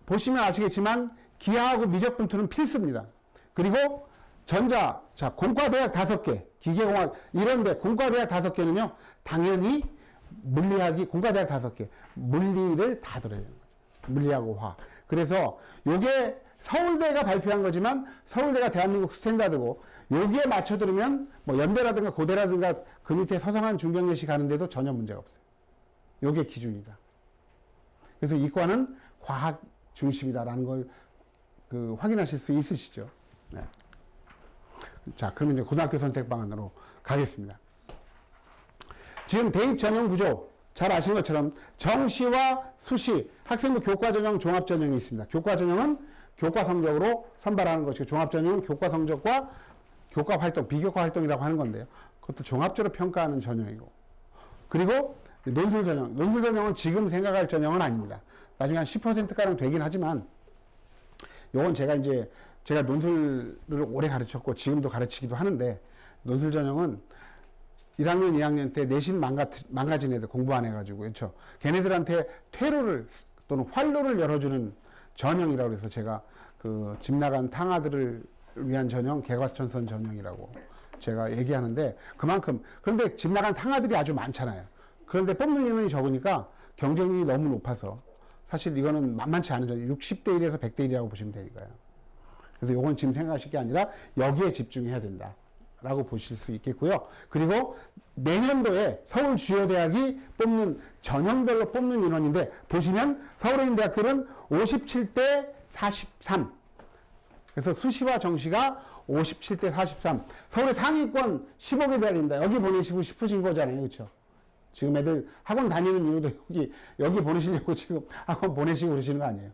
보시면 아시겠지만 기하하고 미적분투는 필수입니다. 그리고 공과대학 5개, 기계공학 이런데 공과대학 5개는요. 당연히 물리학이 공과대학 5개, 물리를 다 들어야 되는 거죠. 물리하고 화학. 그래서 요게 서울대가 발표한 거지만 서울대가 대한민국 스탠다드고 여기에 맞춰 들으면 뭐 연대라든가 고대라든가 그 밑에 서성한 중경예시 가는데도 전혀 문제가 없어요. 요게 기준이다. 그래서 이과는 과학 중심이다라는 걸 확인하실 수 있으시죠. 네. 자, 그러면 이제 고등학교 선택 방안으로 가겠습니다. 지금 대입 전형 구조 잘 아시는 것처럼 정시와 수시 학생부 교과 전형, 종합 전형이 있습니다. 교과 전형은 교과 성적으로 선발하는 것이고 종합 전형은 교과 성적과 교과 활동, 비교과 활동이라고 하는 건데요. 그것도 종합적으로 평가하는 전형이고. 그리고 논술 전형. 논술 전형은 지금 생각할 전형은 아닙니다. 나중에 한 10%가량 되긴 하지만 요건 제가 논술을 오래 가르쳤고 지금도 가르치기도 하는데 논술 전형은 1학년, 2학년 때 내신 망가진 애들 공부 안 해가지고 그렇죠. 걔네들한테 퇴로를 또는 활로를 열어주는 전형이라고 해서 제가 집 나간 탕아들을 위한 전형, 개과천선 전형이라고 제가 얘기하는데 그런데 집 나간 탕아들이 아주 많잖아요. 그런데 뽑는 인원이 적으니까 경쟁률이 너무 높아서 사실 이거는 만만치 않은 전형, 60대 1에서 100대 1이라고 보시면 되니까요. 그래서 요건 지금 생각하실 게 아니라 여기에 집중해야 된다. 라고 보실 수 있겠고요. 그리고 내년도에 서울 주요 대학이 뽑는 전형별로 뽑는 인원인데 보시면 서울에 있는 대학들은 57대 43. 그래서 수시와 정시가 57대 43. 서울의 상위권 15개 대학입니다. 여기 보내시고 싶으신 거잖아요. 그렇죠? 지금 애들 학원 다니는 이유도 여기 보내시려고 지금 학원 보내시고 그러시는 거 아니에요.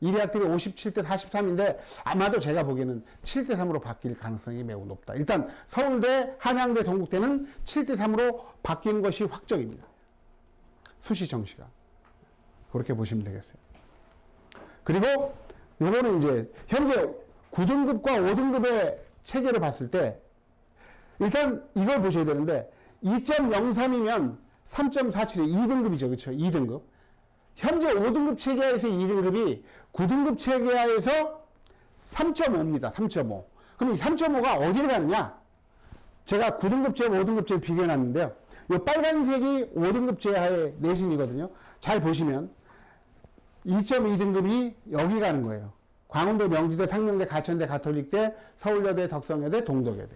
이 대학들이 57대 43인데 아마도 제가 보기에는 7대 3으로 바뀔 가능성이 매우 높다. 일단 서울대, 한양대, 동국대는 7대 3으로 바뀌는 것이 확정입니다. 수시 정시가. 그렇게 보시면 되겠어요. 그리고 요거는 이제 현재 9등급과 5등급의 체계를 봤을 때 일단 이걸 보셔야 되는데 2.03이면 3.47이 2등급이죠. 그렇죠? 2등급. 현재 5등급 체계하에서 2등급이 9등급 체계하에서 3.5입니다. 3.5. 그럼 이 3.5가 어디를 가느냐? 제가 9등급제, 5등급제를 비교해 놨는데요. 이 빨간색이 5등급제하의 내신이거든요. 잘 보시면 2.2등급이 여기 가는 거예요. 광운대, 명지대, 상명대, 가천대, 가톨릭대, 서울여대, 덕성여대, 동덕여대.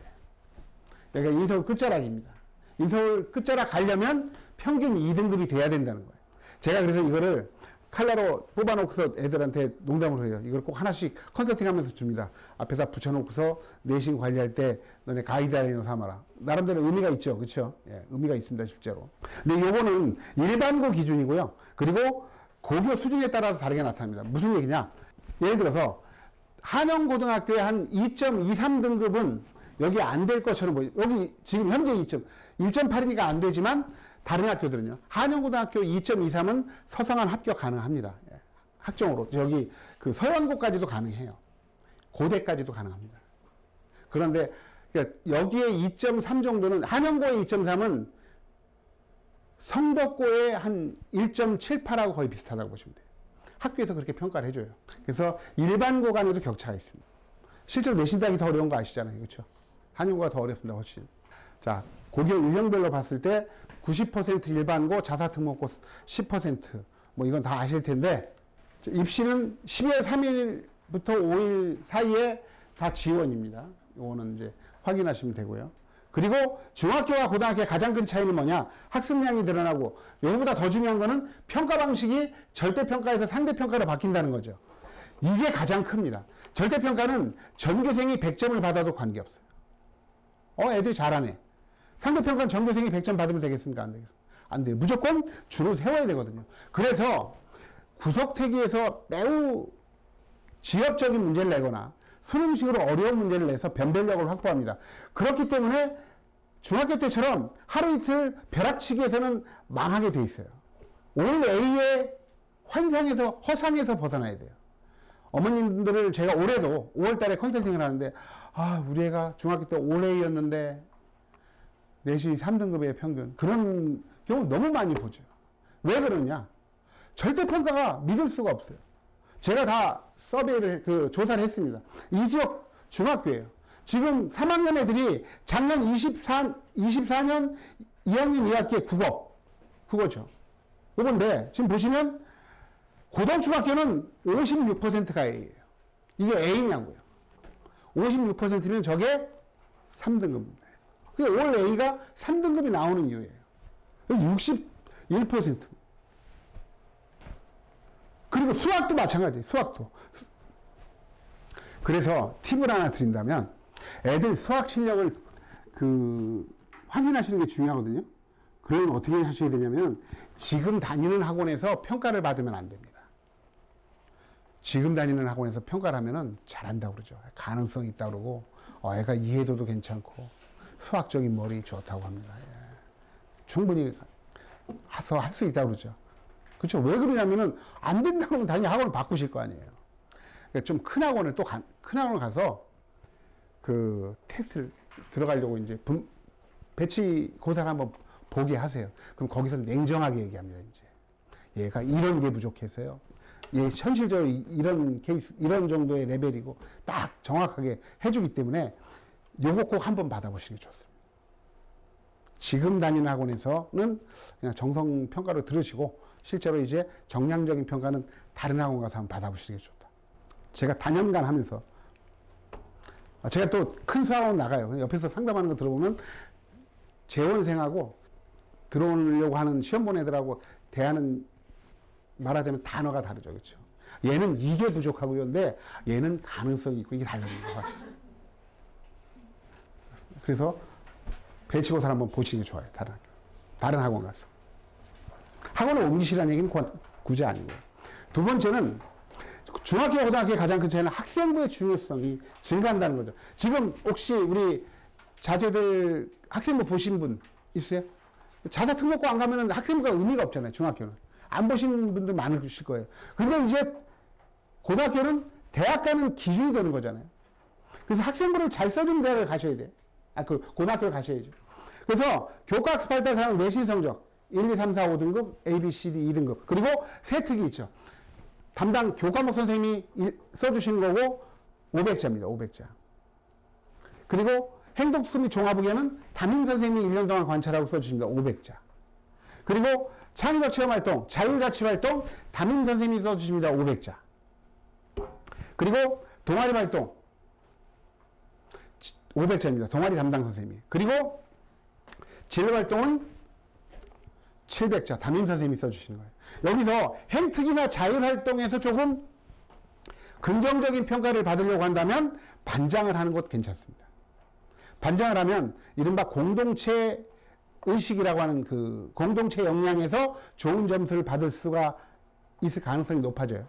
여기가 인서울 끝자락입니다. 인서울 끝자락 가려면 평균 2등급이 돼야 된다는 거예요. 제가 그래서 이거를 칼라로 뽑아놓고서 애들한테 농담을 해요. 이걸 꼭 하나씩 컨설팅 하면서 줍니다. 앞에다 붙여놓고서 내신 관리할 때 너네 가이드라인으로 삼아라. 나름대로 의미가 있죠. 그렇죠? 예, 의미가 있습니다. 실제로. 근데 요거는 일반고 기준이고요. 그리고 고교 수준에 따라서 다르게 나타납니다. 무슨 얘기냐? 예를 들어서 한영고등학교의 한 2.23등급은 여기 안 될 것처럼 보여요. 여기 지금 현재 1.8이니까 안 되지만 다른 학교들은요. 한영고등학교 2.23은 서성한 합격 가능합니다. 예. 학종으로. 여기 그 서원고까지도 가능해요. 고대까지도 가능합니다. 그런데 그러니까 여기에 2.3 정도는 한영고의 2.3은 성덕고의 한 1.78하고 거의 비슷하다고 보시면 돼요. 학교에서 그렇게 평가를 해줘요. 그래서 일반고 간에도 격차가 있습니다. 실제로 내신 따기 더 어려운 거 아시잖아요. 그렇죠? 한영고가 더 어렵습니다. 훨씬. 자, 고교 유형별로 봤을 때 90% 일반고, 자사특목고 10%. 뭐 이건 다 아실 텐데, 입시는 12월 3일부터 5일 사이에 다 지원입니다. 이거는 이제 확인하시면 되고요. 그리고 중학교와 고등학교의 가장 큰 차이는 뭐냐? 학습량이 늘어나고, 이거보다 더 중요한 거는 평가 방식이 절대평가에서 상대평가로 바뀐다는 거죠. 이게 가장 큽니다. 절대평가는 전교생이 100점을 받아도 관계없어요. 애들이 잘하네. 상대평가는 전교생이 100점 받으면 되겠습니까? 안 되겠습니까? 안 돼요. 무조건 줄을 세워야 되거든요. 그래서 구석태기에서 매우 지엽적인 문제를 내거나 수능식으로 어려운 문제를 내서 변별력을 확보합니다. 그렇기 때문에 중학교 때처럼 하루 이틀 벼락치기에서는 망하게 돼 있어요. 올 A의 환상에서, 허상에서 벗어나야 돼요. 어머님들을 제가 올해도 5월 달에 컨설팅을 하는데, 우리 애가 중학교 때 올 A였는데, 내신이 3등급의 평균. 그런 경우 너무 많이 보죠. 왜 그러냐? 절대평가가 믿을 수가 없어요. 제가 다 서베이를, 조사를 했습니다. 이 지역 중학교예요. 지금 3학년 애들이 작년 24년 2학년 2학기에 국어죠. 이건데, 지금 보시면, 고등중학교는 56%가 A예요. 이게 A냐고요. 56%면 저게 3등급입니다. 올 A가 3등급이 나오는 이유예요. 61%. 그리고 수학도 마찬가지예요. 수학도. 그래서 팁을 하나 드린다면 애들 수학 실력을 확인하시는 게 중요하거든요. 그러면 어떻게 하셔야 되냐면 지금 다니는 학원에서 평가를 받으면 안 됩니다. 지금 다니는 학원에서 평가를 하면은 잘한다고 그러죠. 가능성이 있다고 그러고 애가 이해도도 괜찮고 수학적인 머리 좋다고 합니다. 예. 충분히 해서 할 수 있다고 그러죠. 그렇죠. 왜 그러냐면은 안 된다고 하면 당연히 학원을 바꾸실 거 아니에요. 그러니까 좀 큰 학원을 큰 학원을 가서 테스트를 들어가려고 이제 배치 고사를 한번 보게 하세요. 그럼 거기서 냉정하게 얘기합니다. 이제 얘가 이런 게 부족해서요. 얘 현실적으로 이런 케이스, 이런 정도의 레벨이고 딱 정확하게 해주기 때문에 요거 꼭 한번 받아보시는 게 좋습니다. 지금 다니는 학원에서는 그냥 정성 평가로 들으시고 실제로 이제 정량적인 평가는 다른 학원 가서 한번 받아보시는 게 좋다. 제가 단연간 하면서 제가 또 큰 수학원 나가요. 옆에서 상담하는 거 들어보면 재원생하고 들어오려고 하는 시험 본 애들하고 대하는 말하자면 단어가 다르죠. 그렇죠? 얘는 이게 부족하고요. 근데 얘는 가능성이 있고 이게 달라집니다. 그래서 배치고사를 한번 보시는 게 좋아요. 다른 학원 가서. 학원을 옮기시라는 얘기는 굳이 아니고요. 두 번째는 중학교, 고등학교의 가장 큰 차이는 학생부의 중요성이 증가한다는 거죠. 지금 혹시 우리 자제들 학생부 보신 분 있어요? 자사특목고 안 가면은 학생부가 의미가 없잖아요. 중학교는. 안 보신 분들 많으실 거예요. 근데 이제 고등학교는 대학 가는 기준이 되는 거잖아요. 그래서 학생부를 잘 써주는 대학을 가셔야 돼요. 고등학교를 가셔야죠. 그래서 교과학습 할 때 사용 내신 성적 1, 2, 3, 4, 5등급, A, B, C, D 2등급. 그리고 세특이 있죠. 담당 교과목 선생님이 써주신 거고 500자입니다. 500자. 그리고 행동수 및 종합의견은 담임 선생님이 1년 동안 관찰하고 써주십니다. 500자. 그리고 창의적 체험활동, 자율자치활동, 담임 선생님이 써주십니다. 500자. 그리고 동아리 활동, 500자입니다. 동아리 담당 선생님이. 그리고 진로활동은 700자, 담임 선생님이 써주시는 거예요. 여기서 행특이나 자율활동에서 조금 긍정적인 평가를 받으려고 한다면 반장을 하는 것 괜찮습니다. 반장을 하면 이른바 공동체 의식이라고 하는 그 공동체 역량에서 좋은 점수를 받을 수가 있을 가능성이 높아져요.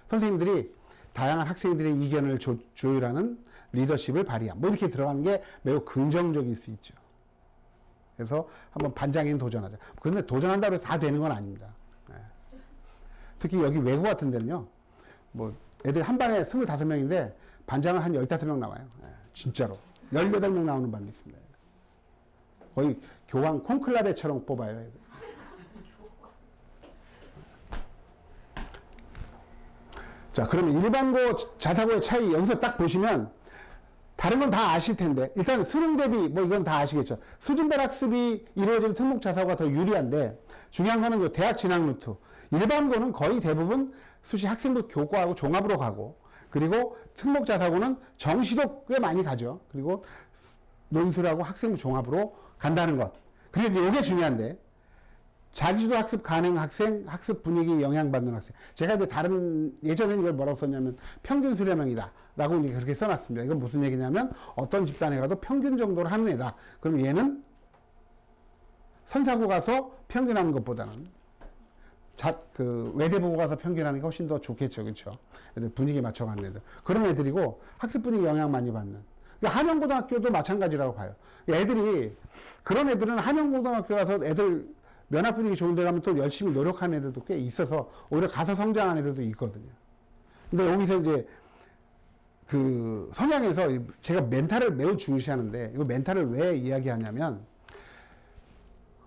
선생님들이 다양한 학생들의 이견을 조율하는 리더십을 발휘함. 뭐 이렇게 들어가는 게 매우 긍정적일 수 있죠. 그래서 한번 반장에는 도전하자. 그런데 도전한다고 해서 다 되는 건 아닙니다. 특히 여기 외고 같은 데는요, 뭐 애들 한 반에 25명인데 반장은 한 15명 나와요. 진짜로. 18명 나오는 반도 있습니다. 거의 교황 콘클라베처럼 뽑아요. 애들. 자, 그러면 일반고, 자사고의 차이 여기서 딱 보시면 다른 건 다 아실 텐데 일단 수능 대비 뭐 이건 다 아시겠죠. 수준별 학습이 이루어지는 특목 자사고가 더 유리한데 중요한 거는 요 대학 진학 루트. 일반고는 거의 대부분 수시 학생부 교과하고 종합으로 가고 그리고 특목 자사고는 정시도 꽤 많이 가죠. 그리고 논술하고 학생부 종합으로 간다는 것. 그리고 이게 중요한데 자기주도 학습 가능 학생, 학습 분위기 영향받는 학생. 제가 이제 예전에는 이걸 뭐라고 썼냐면 평균 수료명이다. 라고 그렇게 써놨습니다. 이건 무슨 얘기냐면 어떤 집단에 가도 평균 정도를 하는 애다. 그럼 얘는 선사고 가서 평균하는 것보다는 외대보고 가서 평균하는 게 훨씬 더 좋겠죠. 그렇죠? 애들 분위기 맞춰가는 애들. 그런 애들이고 학습 분위기 영향 많이 받는. 한영고등학교도 마찬가지라고 봐요. 애들이 그런 애들은 한영고등학교 가서 애들 면학 분위기 좋은 데 가면 또 열심히 노력하는 애들도 꽤 있어서 오히려 가서 성장하는 애들도 있거든요. 근데 여기서 이제 그 성향에서 제가 멘탈을 매우 중시하는데 이거 멘탈을 왜 이야기하냐면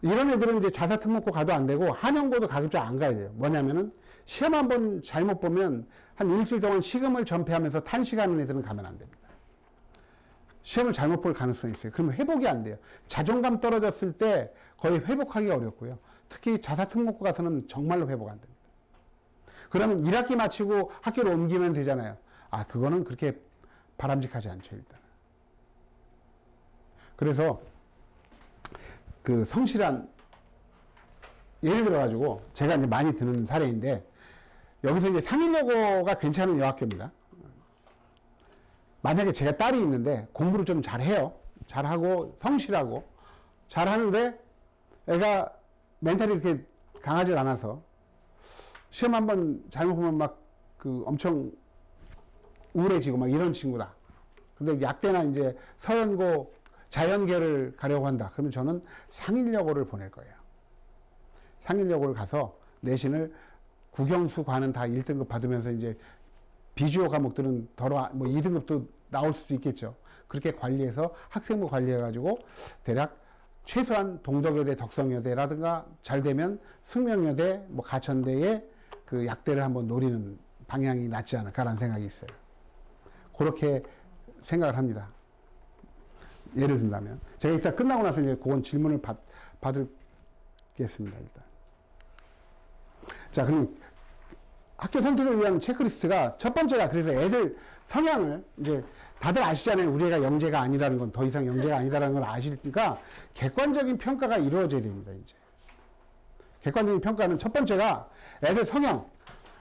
이런 애들은 이제 자사 특목고 가도 안 되고 한영고도 가급적 안 가야 돼요. 뭐냐면은 시험 한번 잘못 보면 한 일주일 동안 식음을 전폐하면서 탄식하는 애들은 가면 안 됩니다. 시험을 잘못 볼 가능성이 있어요. 그러면 회복이 안 돼요. 자존감 떨어졌을 때 거의 회복하기 어렵고요. 특히 자사 특목고 가서는 정말로 회복 안 됩니다. 그러면 1학기 마치고 학교를 옮기면 되잖아요. 아, 그거는 그렇게 바람직하지 않죠, 일단. 그래서, 그 성실한, 예를 들어가지고, 제가 이제 많이 드는 사례인데, 여기서 이제 상일여고가 괜찮은 여학교입니다. 만약에 제가 딸이 있는데, 공부를 좀 잘해요. 잘하고, 성실하고, 잘하는데, 애가 멘탈이 그렇게 강하지 않아서, 시험 한번 잘못 보면 막, 엄청, 우울해지고 막 이런 친구다. 근데 약대나 이제 서연고 자연계를 가려고 한다. 그러면 저는 상일여고를 보낼 거예요. 상일여고를 가서 내신을 국영수 과는 다 1등급 받으면서 이제 비주어 과목들은 뭐 2등급도 나올 수도 있겠죠. 그렇게 관리해서 학생부 관리해가지고 대략 최소한 동덕여대, 덕성여대라든가 잘 되면 숙명여대, 뭐 가천대의 그 약대를 한번 노리는 방향이 낫지 않을까라는 생각이 있어요. 그렇게 생각을 합니다. 예를 든다면. 제가 이따 끝나고 나서 이제 그건 질문을 받겠습니다, 일단. 자, 그럼 학교 선택을 위한 체크리스트가 첫 번째가 그래서 애들 성향을 이제 다들 아시잖아요. 우리 애가 영재가 아니라는 건 더 이상 영재가 아니다라는 걸 아시니까 객관적인 평가가 이루어져야 됩니다, 이제. 객관적인 평가는 첫 번째가 애들 성향.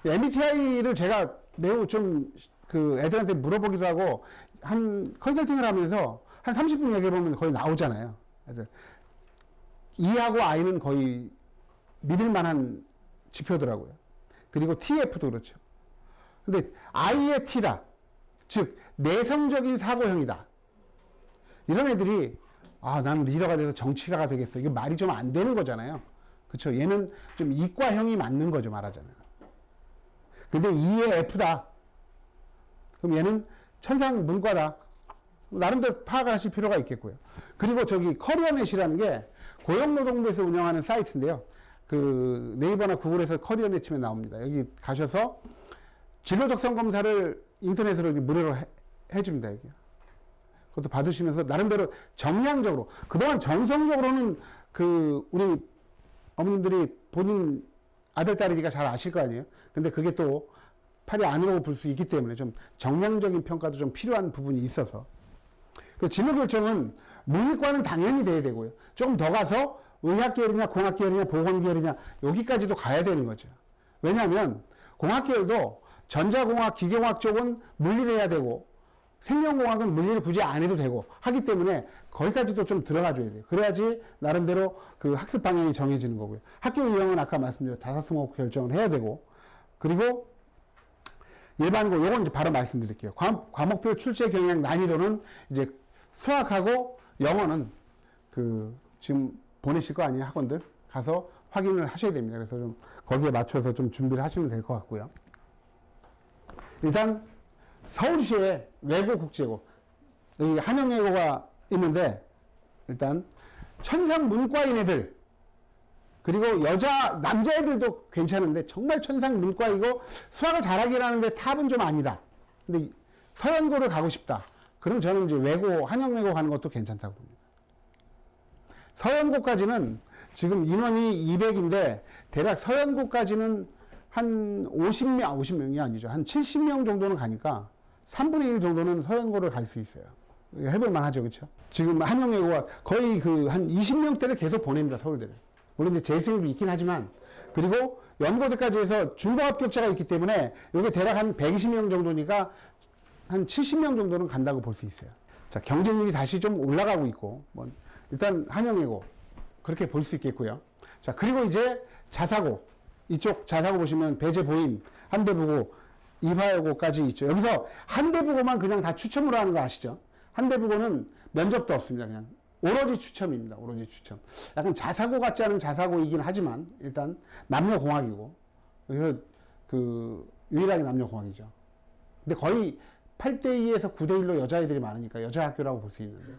MBTI를 제가 매우 좀 애들한테 물어보기도 하고, 한 컨설팅을 하면서 한 30분 얘기해보면 거의 나오잖아요. 애들. E하고 I는 거의 믿을 만한 지표더라고요. 그리고 TF도 그렇죠. 근데 I의 T다. 즉, 내성적인 사고형이다. 이런 애들이, 아, 나는 리더가 돼서 정치가가 되겠어. 이게 말이 좀 안 되는 거잖아요. 그쵸? 얘는 좀 이과형이 맞는 거죠, 말하자면. 근데 E의 F다. 그럼 얘는 천상 문과다. 나름대로 파악을 하실 필요가 있겠고요. 그리고 저기 커리어넷이라는 게 고용노동부에서 운영하는 사이트인데요. 그 네이버나 구글에서 커리어넷 치면 나옵니다. 여기 가셔서 진로 적성 검사를 인터넷으로 무료로 해줍니다. 여기. 그것도 받으시면서 나름대로 정량적으로 그동안 정성적으로는 그 우리 어머님들이 본인 아들 딸이니까 잘 아실 거 아니에요. 근데 그게 또 팔이 안으로 불 수 있기 때문에 좀 정량적인 평가도 좀 필요한 부분이 있어서 그 진로 결정은 문이과는 당연히 돼야 되고요. 조금 더 가서 의학계열이냐 공학계열이냐 보건계열이냐 여기까지도 가야 되는 거죠. 왜냐하면 공학계열도 전자공학, 기계공학 쪽은 물리를 해야 되고 생명공학은 물리를 굳이 안 해도 되고 하기 때문에 거기까지도 좀 들어가 줘야 돼요. 그래야지 나름대로 그 학습 방향이 정해지는 거고요. 학교 유형은 아까 말씀드린 다사스모급 결정을 해야 되고 그리고 일반고 요건 이제 바로 말씀드릴게요. 과목별 출제 경향 난이도는 이제 수학하고 영어는 그 지금 보내실 거 아니에요. 학원들 가서 확인을 하셔야 됩니다. 그래서 좀 거기에 맞춰서 좀 준비를 하시면 될 것 같고요. 일단 서울시에 외고 국제고 여기 한영외고가 있는데 일단 천상문과인 애들 그리고 남자애들도 괜찮은데 정말 천상문과이고 수학을 잘하긴 하는데 탑은 좀 아니다. 근데 서연고를 가고 싶다. 그럼 저는 이제 외고 한영외고 가는 것도 괜찮다고 봅니다. 서연고까지는 지금 인원이 200인데 대략 서연고까지는 한 50명이 아니죠. 한 70명 정도는 가니까 3분의 1 정도는 서연고를 갈 수 있어요. 해볼만 하죠. 그렇죠? 지금 한영외고가 거의 그 한 20명대를 계속 보냅니다. 서울대를. 물론 이제 재수생도 있긴 하지만 그리고 연고대까지 해서 중고 합격자가 있기 때문에 이게 대략 한 120명 정도니까 한 70명 정도는 간다고 볼 수 있어요. 자, 경쟁률이 다시 좀 올라가고 있고 뭐 일단 한영외고 그렇게 볼 수 있겠고요. 자, 그리고 이제 자사고 이쪽 자사고 보시면 배재보인 한대부고 이화여고까지 있죠. 여기서 한대부고만 그냥 다 추첨으로 하는 거 아시죠? 한대부고는 면접도 없습니다. 그냥 오로지 추첨입니다. 오로지 추첨. 약간 자사고 같지 않은 자사고이긴 하지만 일단 남녀공학이고 그래서 그 유일하게 남녀공학이죠. 근데 거의 8대2에서 9대1로 여자애들이 많으니까 여자학교라고 볼 수 있는데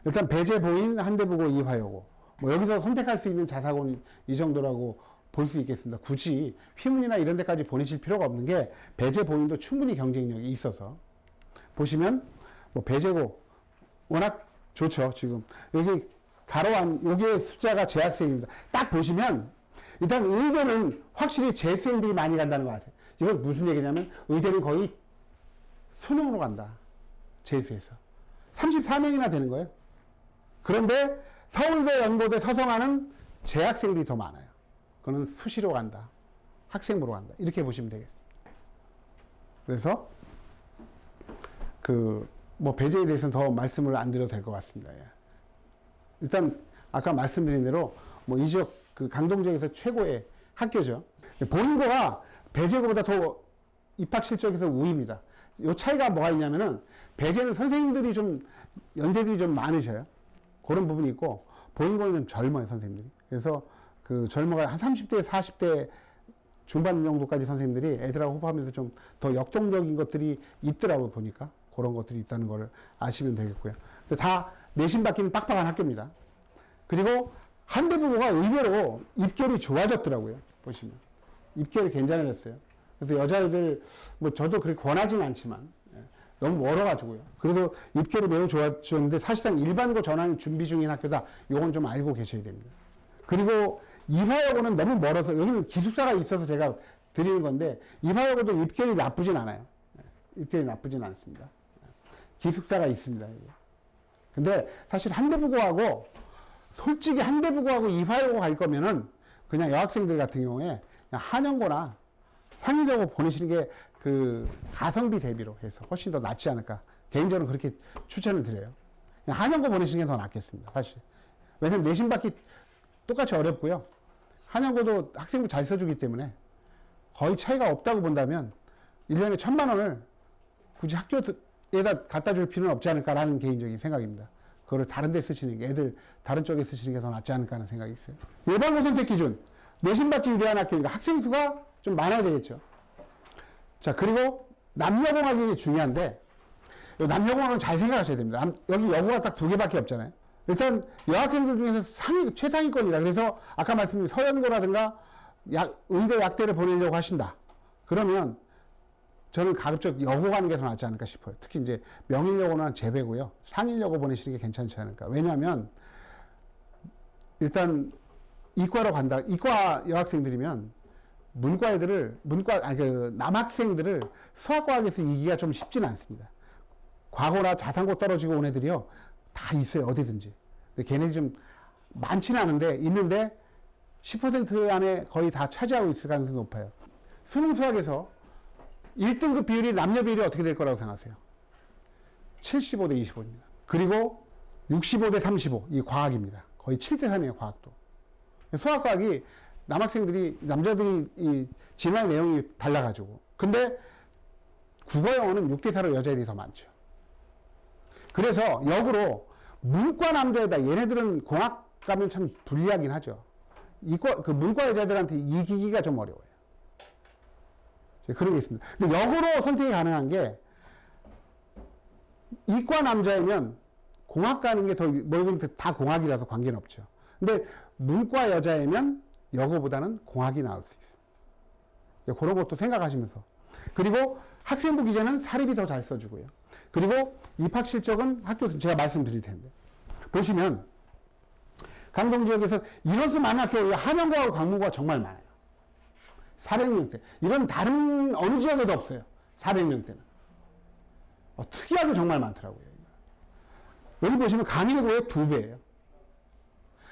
일단 배재보인 한대부고 이화여고 뭐 여기서 선택할 수 있는 자사고는 이 정도라고 볼 수 있겠습니다. 굳이 휘문이나 이런 데까지 보내실 필요가 없는 게 배재보인도 충분히 경쟁력이 있어서 보시면 뭐 배재고 워낙 좋죠. 지금 여기 가로한 여기에 숫자가 재학생입니다. 딱 보시면 일단 의대는 확실히 재수생들이 많이 간다는 것 같아요. 이건 무슨 얘기냐면 의대는 거의 수능으로 간다. 재수해서 34명이나 되는 거예요. 그런데 서울대, 연고대, 서성하는 재학생들이 더 많아요. 그거는 수시로 간다. 학생부로 간다. 이렇게 보시면 되겠습니다. 그래서 뭐 배제에 대해서는 더 말씀을 안 드려도 될 것 같습니다. 예. 일단 아까 말씀드린 대로 뭐 이 지역 그 강동지역에서 최고의 학교죠. 본인고가 배제고보다 더 입학 실적에서 우위입니다. 이 차이가 뭐가 있냐면은 배제는 선생님들이 좀 연세들이 좀 많으셔요. 그런 부분이 있고 본인고는 좀 젊어요 선생님들이. 그래서 그 젊어가 한 30대 40대 중반 정도까지 선생님들이 애들하고 호흡하면서 좀 더 역동적인 것들이 있더라고요 보니까. 그런 것들이 있다는 걸 아시면 되겠고요. 다 내신 받기는 빡빡한 학교입니다. 그리고 한대부고가 의외로 입결이 좋아졌더라고요. 보시면. 입결이 괜찮아졌어요. 그래서 여자애들, 뭐 저도 그렇게 권하진 않지만, 너무 멀어가지고요. 그래서 입결이 매우 좋아졌는데 사실상 일반고 전환 준비 중인 학교다. 요건 좀 알고 계셔야 됩니다. 그리고 이화여고는 너무 멀어서, 여기는 기숙사가 있어서 제가 드리는 건데, 이화여고도 입결이 나쁘진 않아요. 입결이 나쁘진 않습니다. 기숙사가 있습니다. 근데 사실 한대부고하고 솔직히 한대부고하고 이화여고 갈 거면은 그냥 여학생들 같은 경우에 그냥 한영고나 상위여고 보내시는 게 그 가성비 대비로 해서 훨씬 더 낫지 않을까. 개인적으로 그렇게 추천을 드려요. 그냥 한영고 보내시는 게 더 낫겠습니다. 사실. 왜냐면 내신 받기 똑같이 어렵고요. 한영고도 학생부 잘 써주기 때문에 거의 차이가 없다고 본다면 1년에 1,000만 원을 굳이 학교에다 갖다 줄 필요는 없지 않을까라는 개인적인 생각입니다. 그거를 다른 데 쓰시는 게, 애들 다른 쪽에 쓰시는 게 더 낫지 않을까 하는 생각이 있어요. 예방고 선택 기준. 내신 받기 유리한 학교니까 학생 수가 좀 많아야 되겠죠. 자, 그리고 남녀공학이 중요한데, 남녀공학은 잘 생각하셔야 됩니다. 여기 여고가 딱 2개밖에 없잖아요. 일단 여학생들 중에서 최상위권이다. 그래서 아까 말씀드린 서연고라든가 의대 약대를 보내려고 하신다. 그러면 저는 가급적 여고 가는 게 더 낫지 않을까 싶어요. 특히 이제 명일여고는 제외고요. 상일여고 보내시는 게 괜찮지 않을까. 왜냐하면 일단 이과로 간다. 이과 여학생들이면 남학생들을 수학과학에서 이기가 좀 쉽지는 않습니다. 과거나 자산고 떨어지고 온 애들이요. 다 있어요. 어디든지. 근데 걔네들이 좀 많지는 않은데, 있는데 10% 안에 거의 다 차지하고 있을 가능성이 높아요. 수능 수학에서 1등급 비율이 남녀 비율이 어떻게 될 거라고 생각하세요? 75대 25입니다. 그리고 65대 35, 이 과학입니다. 거의 7대 3이에요, 과학도. 수학과학이 남자들이 이 진학 내용이 달라가지고. 근데 국어 영어는 6대 4로 여자애들이 더 많죠. 그래서 역으로 문과 남자애다. 얘네들은 공학 가면 참 불리하긴 하죠. 문과 여자들한테 이기기가 좀 어려워요. 그런 게 있습니다. 근데 역으로 선택이 가능한 게, 이과 남자이면 공학 가는 게 더, 다 공학이라서 관계는 없죠. 근데 문과 여자이면 여고보다는 공학이 나을 수 있어요. 그런 것도 생각하시면서. 그리고 학생부 기재는 사립이 더 잘 써주고요. 그리고 입학 실적은 학교에서 제가 말씀드릴 텐데. 보시면, 강동 지역에서 인원수 많은 학교가 한양고하고 강문고가 정말 많아요. 400명대. 이건 다른 어느 지역에도 없어요. 400명대는. 특이하게 정말 많더라고요. 여기 보시면 강일고의 2배예요.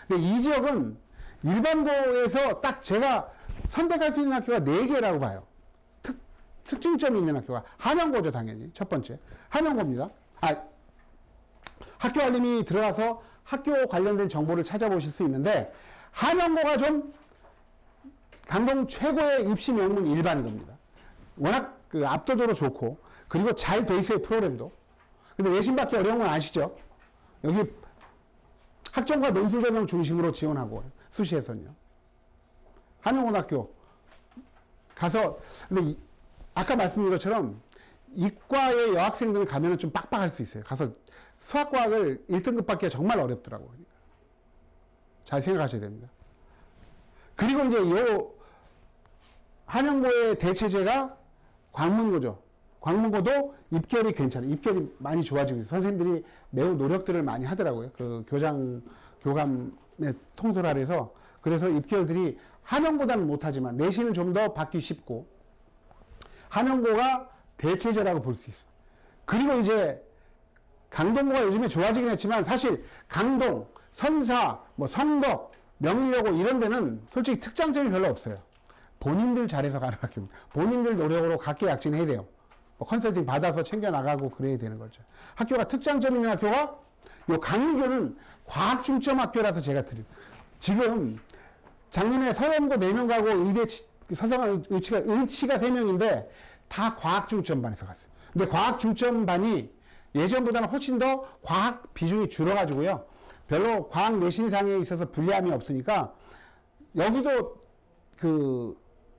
근데 이 지역은 일반고에서 딱 제가 선택할 수 있는 학교가 4개라고 봐요. 특징점이 있는 학교가. 한양고죠, 당연히. 첫 번째. 한양고입니다. 학교 알림이 들어가서 학교 관련된 정보를 찾아보실 수 있는데, 한양고가 좀 강동 최고의 입시 명문 일반고입니다. 워낙 압도적으로 좋고, 그리고 잘 돼 있어요, 프로그램도. 근데 외신 받기 어려운 건 아시죠? 여기 학점과 논술 전형 중심으로 지원하고, 수시에서는요. 한양고등학교 가서, 근데 아까 말씀드린 것처럼 이과의 여학생들은 가면은 좀 빡빡할 수 있어요. 가서 수학과학을 1등급 받기가 정말 어렵더라고요. 잘 생각하셔야 됩니다. 그리고 이제 요 한양고의 대체제가 광문고죠. 광문고도 입결이 괜찮아요. 입결이 많이 좋아지고 있어요. 선생님들이 매우 노력들을 많이 하더라고요. 그 교감의 통솔 아래서. 그래서 입결들이 한양고보다는 못하지만 내신은 좀 더 받기 쉽고, 한양고가 대체제라고 볼 수 있어요. 그리고 이제 강동고가 요즘에 좋아지긴 했지만, 사실 강동, 선사, 성덕, 명일여고 이런 데는 솔직히 특장점이 별로 없어요. 본인들 잘해서 가는 학교입니다. 본인들 노력으로 각계약진해야 돼요. 컨설팅 받아서 챙겨나가고 그래야 되는 거죠. 학교가 특장점 있는 학교가, 요 강일교는 과학 중점 학교라서 제가 드립니다. 지금 작년에 서영고 4명 가고 의대 서성한 의치가 3명인데 다 과학 중점반에서 갔어요. 근데 과학 중점반이 예전보다는 훨씬 더 과학 비중이 줄어가지고요. 별로 과학 내신상에 있어서 불리함이 없으니까, 여기도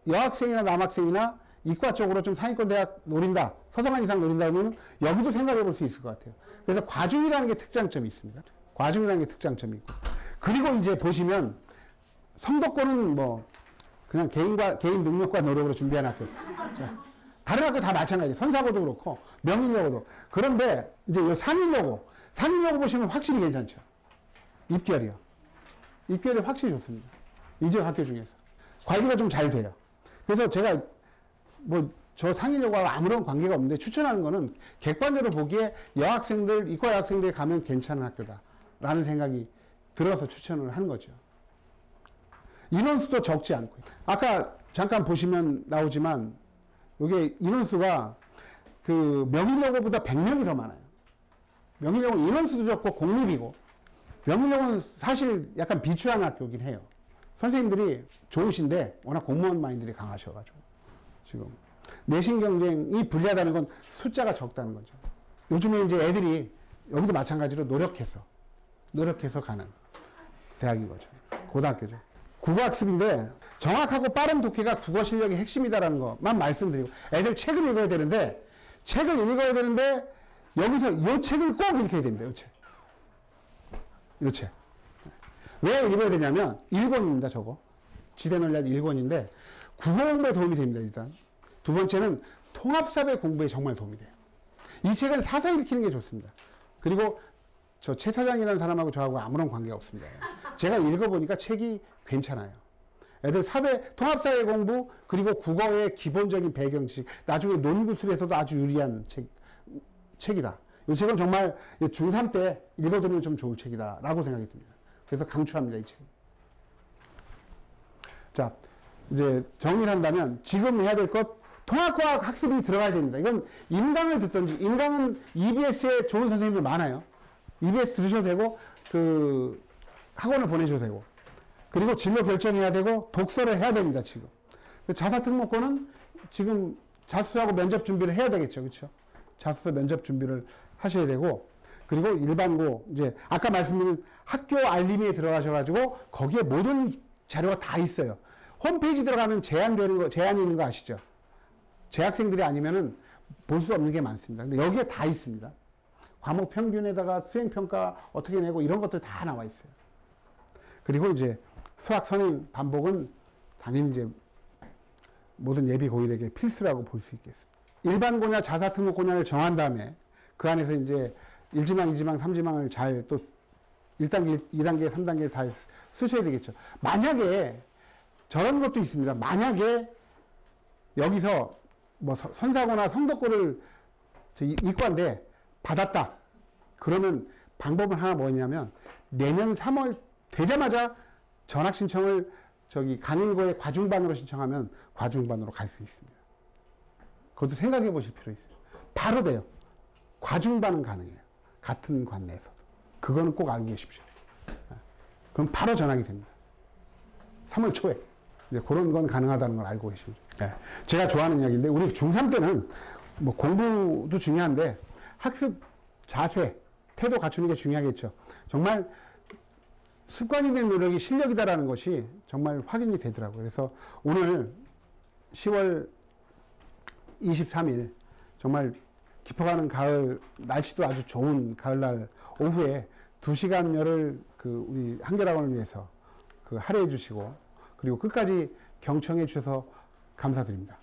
여학생이나 남학생이나 이과 쪽으로 좀 상위권 대학 노린다, 서성한 이상 노린다 그러면 여기도 생각해 볼 수 있을 것 같아요. 그래서 과중이라는 게 특장점이 있습니다. 과중이라는 게 특장점이 있고. 그리고 이제 보시면 성덕고는 그냥 개인 능력과 노력으로 준비한 학교. 자, 다른 학교 다 마찬가지예요. 선사고도 그렇고 명일여고도. 그런데 이제 요 상일여고 보시면 확실히 괜찮죠. 입결이 확실히 좋습니다. 이 지역 학교 중에서 관리가 좀 잘 돼요. 그래서 제가 저 상일여고하고 아무런 관계가 없는데 추천하는 거는 객관적으로 보기에 이과 여학생들이 가면 괜찮은 학교다라는 생각이 들어서 추천을 하는 거죠. 인원수도 적지 않고. 아까 잠깐 보시면 나오지만, 이게 인원수가 명일여고보다 100명이 더 많아요. 명일여고는 인원수도 적고 공립이고, 명일여고는 사실 약간 비추한 학교긴 해요. 선생님들이 좋으신데 워낙 공무원 마인드들이 강하셔가지고 지금 내신 경쟁이 불리하다는 건 숫자가 적다는 거죠. 요즘에 이제 애들이 여기도 마찬가지로 노력해서 가는 대학인 거죠. 고등학교죠. 국어학습인데 정확하고 빠른 독해가 국어 실력의 핵심이다라는 것만 말씀드리고, 애들 책을 읽어야 되는데 여기서 이 책을 꼭 읽어야 됩니다. 이 책. 왜 읽어야 되냐면 1권입니다. 저거. 지대논리학 1권인데 국어 공부에 도움이 됩니다. 일단. 두 번째는 통합사회 공부에 정말 도움이 돼요. 이 책은 사서 읽히는 게 좋습니다. 그리고 저 최 사장이라는 사람하고 저하고 아무런 관계가 없습니다. 제가 읽어보니까 책이 괜찮아요. 애들 통합사회 공부, 그리고 국어의 기본적인 배경 지식, 나중에 논구술에서도 아주 유리한 책이다. 이 책은 정말 중3 때 읽어두면 좀 좋을 책이다 라고 생각이 듭니다. 그래서 강추합니다, 이 책. 자, 이제 정리를 한다면 지금 해야 될 것, 통합과학 학습이 들어가야 됩니다. 이건 인강을 듣든지, 인강은 EBS에 좋은 선생님들 많아요. EBS 들으셔도 되고, 학원을 보내셔도 되고, 그리고 진로 결정해야 되고, 독서를 해야 됩니다, 지금. 자사특목고는 지금 자수하고 면접 준비를 해야 되겠죠, 그렇죠? 자수 면접 준비를 하셔야 되고, 그리고 일반고, 이제, 아까 말씀드린 학교 알림에 들어가셔가지고, 거기에 모든 자료가 다 있어요. 홈페이지 들어가면 제한이 있는 거 아시죠? 재학생들이 아니면은 볼 수 없는 게 많습니다. 근데 여기에 다 있습니다. 과목 평균에다가 수행평가 어떻게 내고 이런 것들 다 나와 있어요. 그리고 이제 수학 선행 반복은 당연히 이제 모든 예비 고일에게 필수라고 볼 수 있겠습니다. 일반고냐 자사특목고냐를 정한 다음에 그 안에서 이제 1지망, 2지망, 3지망을 잘 또 1단계, 2단계, 3단계를 다 쓰셔야 되겠죠. 만약에 저런 것도 있습니다. 만약에 여기서 뭐 선사고나 성덕고를 이과인데 받았다. 그러면 방법은 하나 뭐냐면 내년 3월 되자마자 전학 신청을 강일고의 과중반으로 신청하면 과중반으로 갈 수 있습니다. 그것도 생각해 보실 필요 있어요. 바로 돼요. 과중반은 가능해요. 같은 관 내에서도. 그거는 꼭 알고 계십시오. 그럼 바로 전학이 됩니다. 3월 초에. 이제 그런 건 가능하다는 걸 알고 계시죠. 네. 제가 좋아하는 이야기인데, 우리 중3 때는 뭐 공부도 중요한데, 학습 자세, 태도 갖추는 게 중요하겠죠. 정말 습관이 된 노력이 실력이다라는 것이 정말 확인이 되더라고요. 그래서 오늘 10월 23일, 정말 깊어가는 가을, 날씨도 아주 좋은 가을날 오후에 2시간여를 우리 한결학원을 위해서 할애해 주시고, 그리고 끝까지 경청해 주셔서 감사드립니다.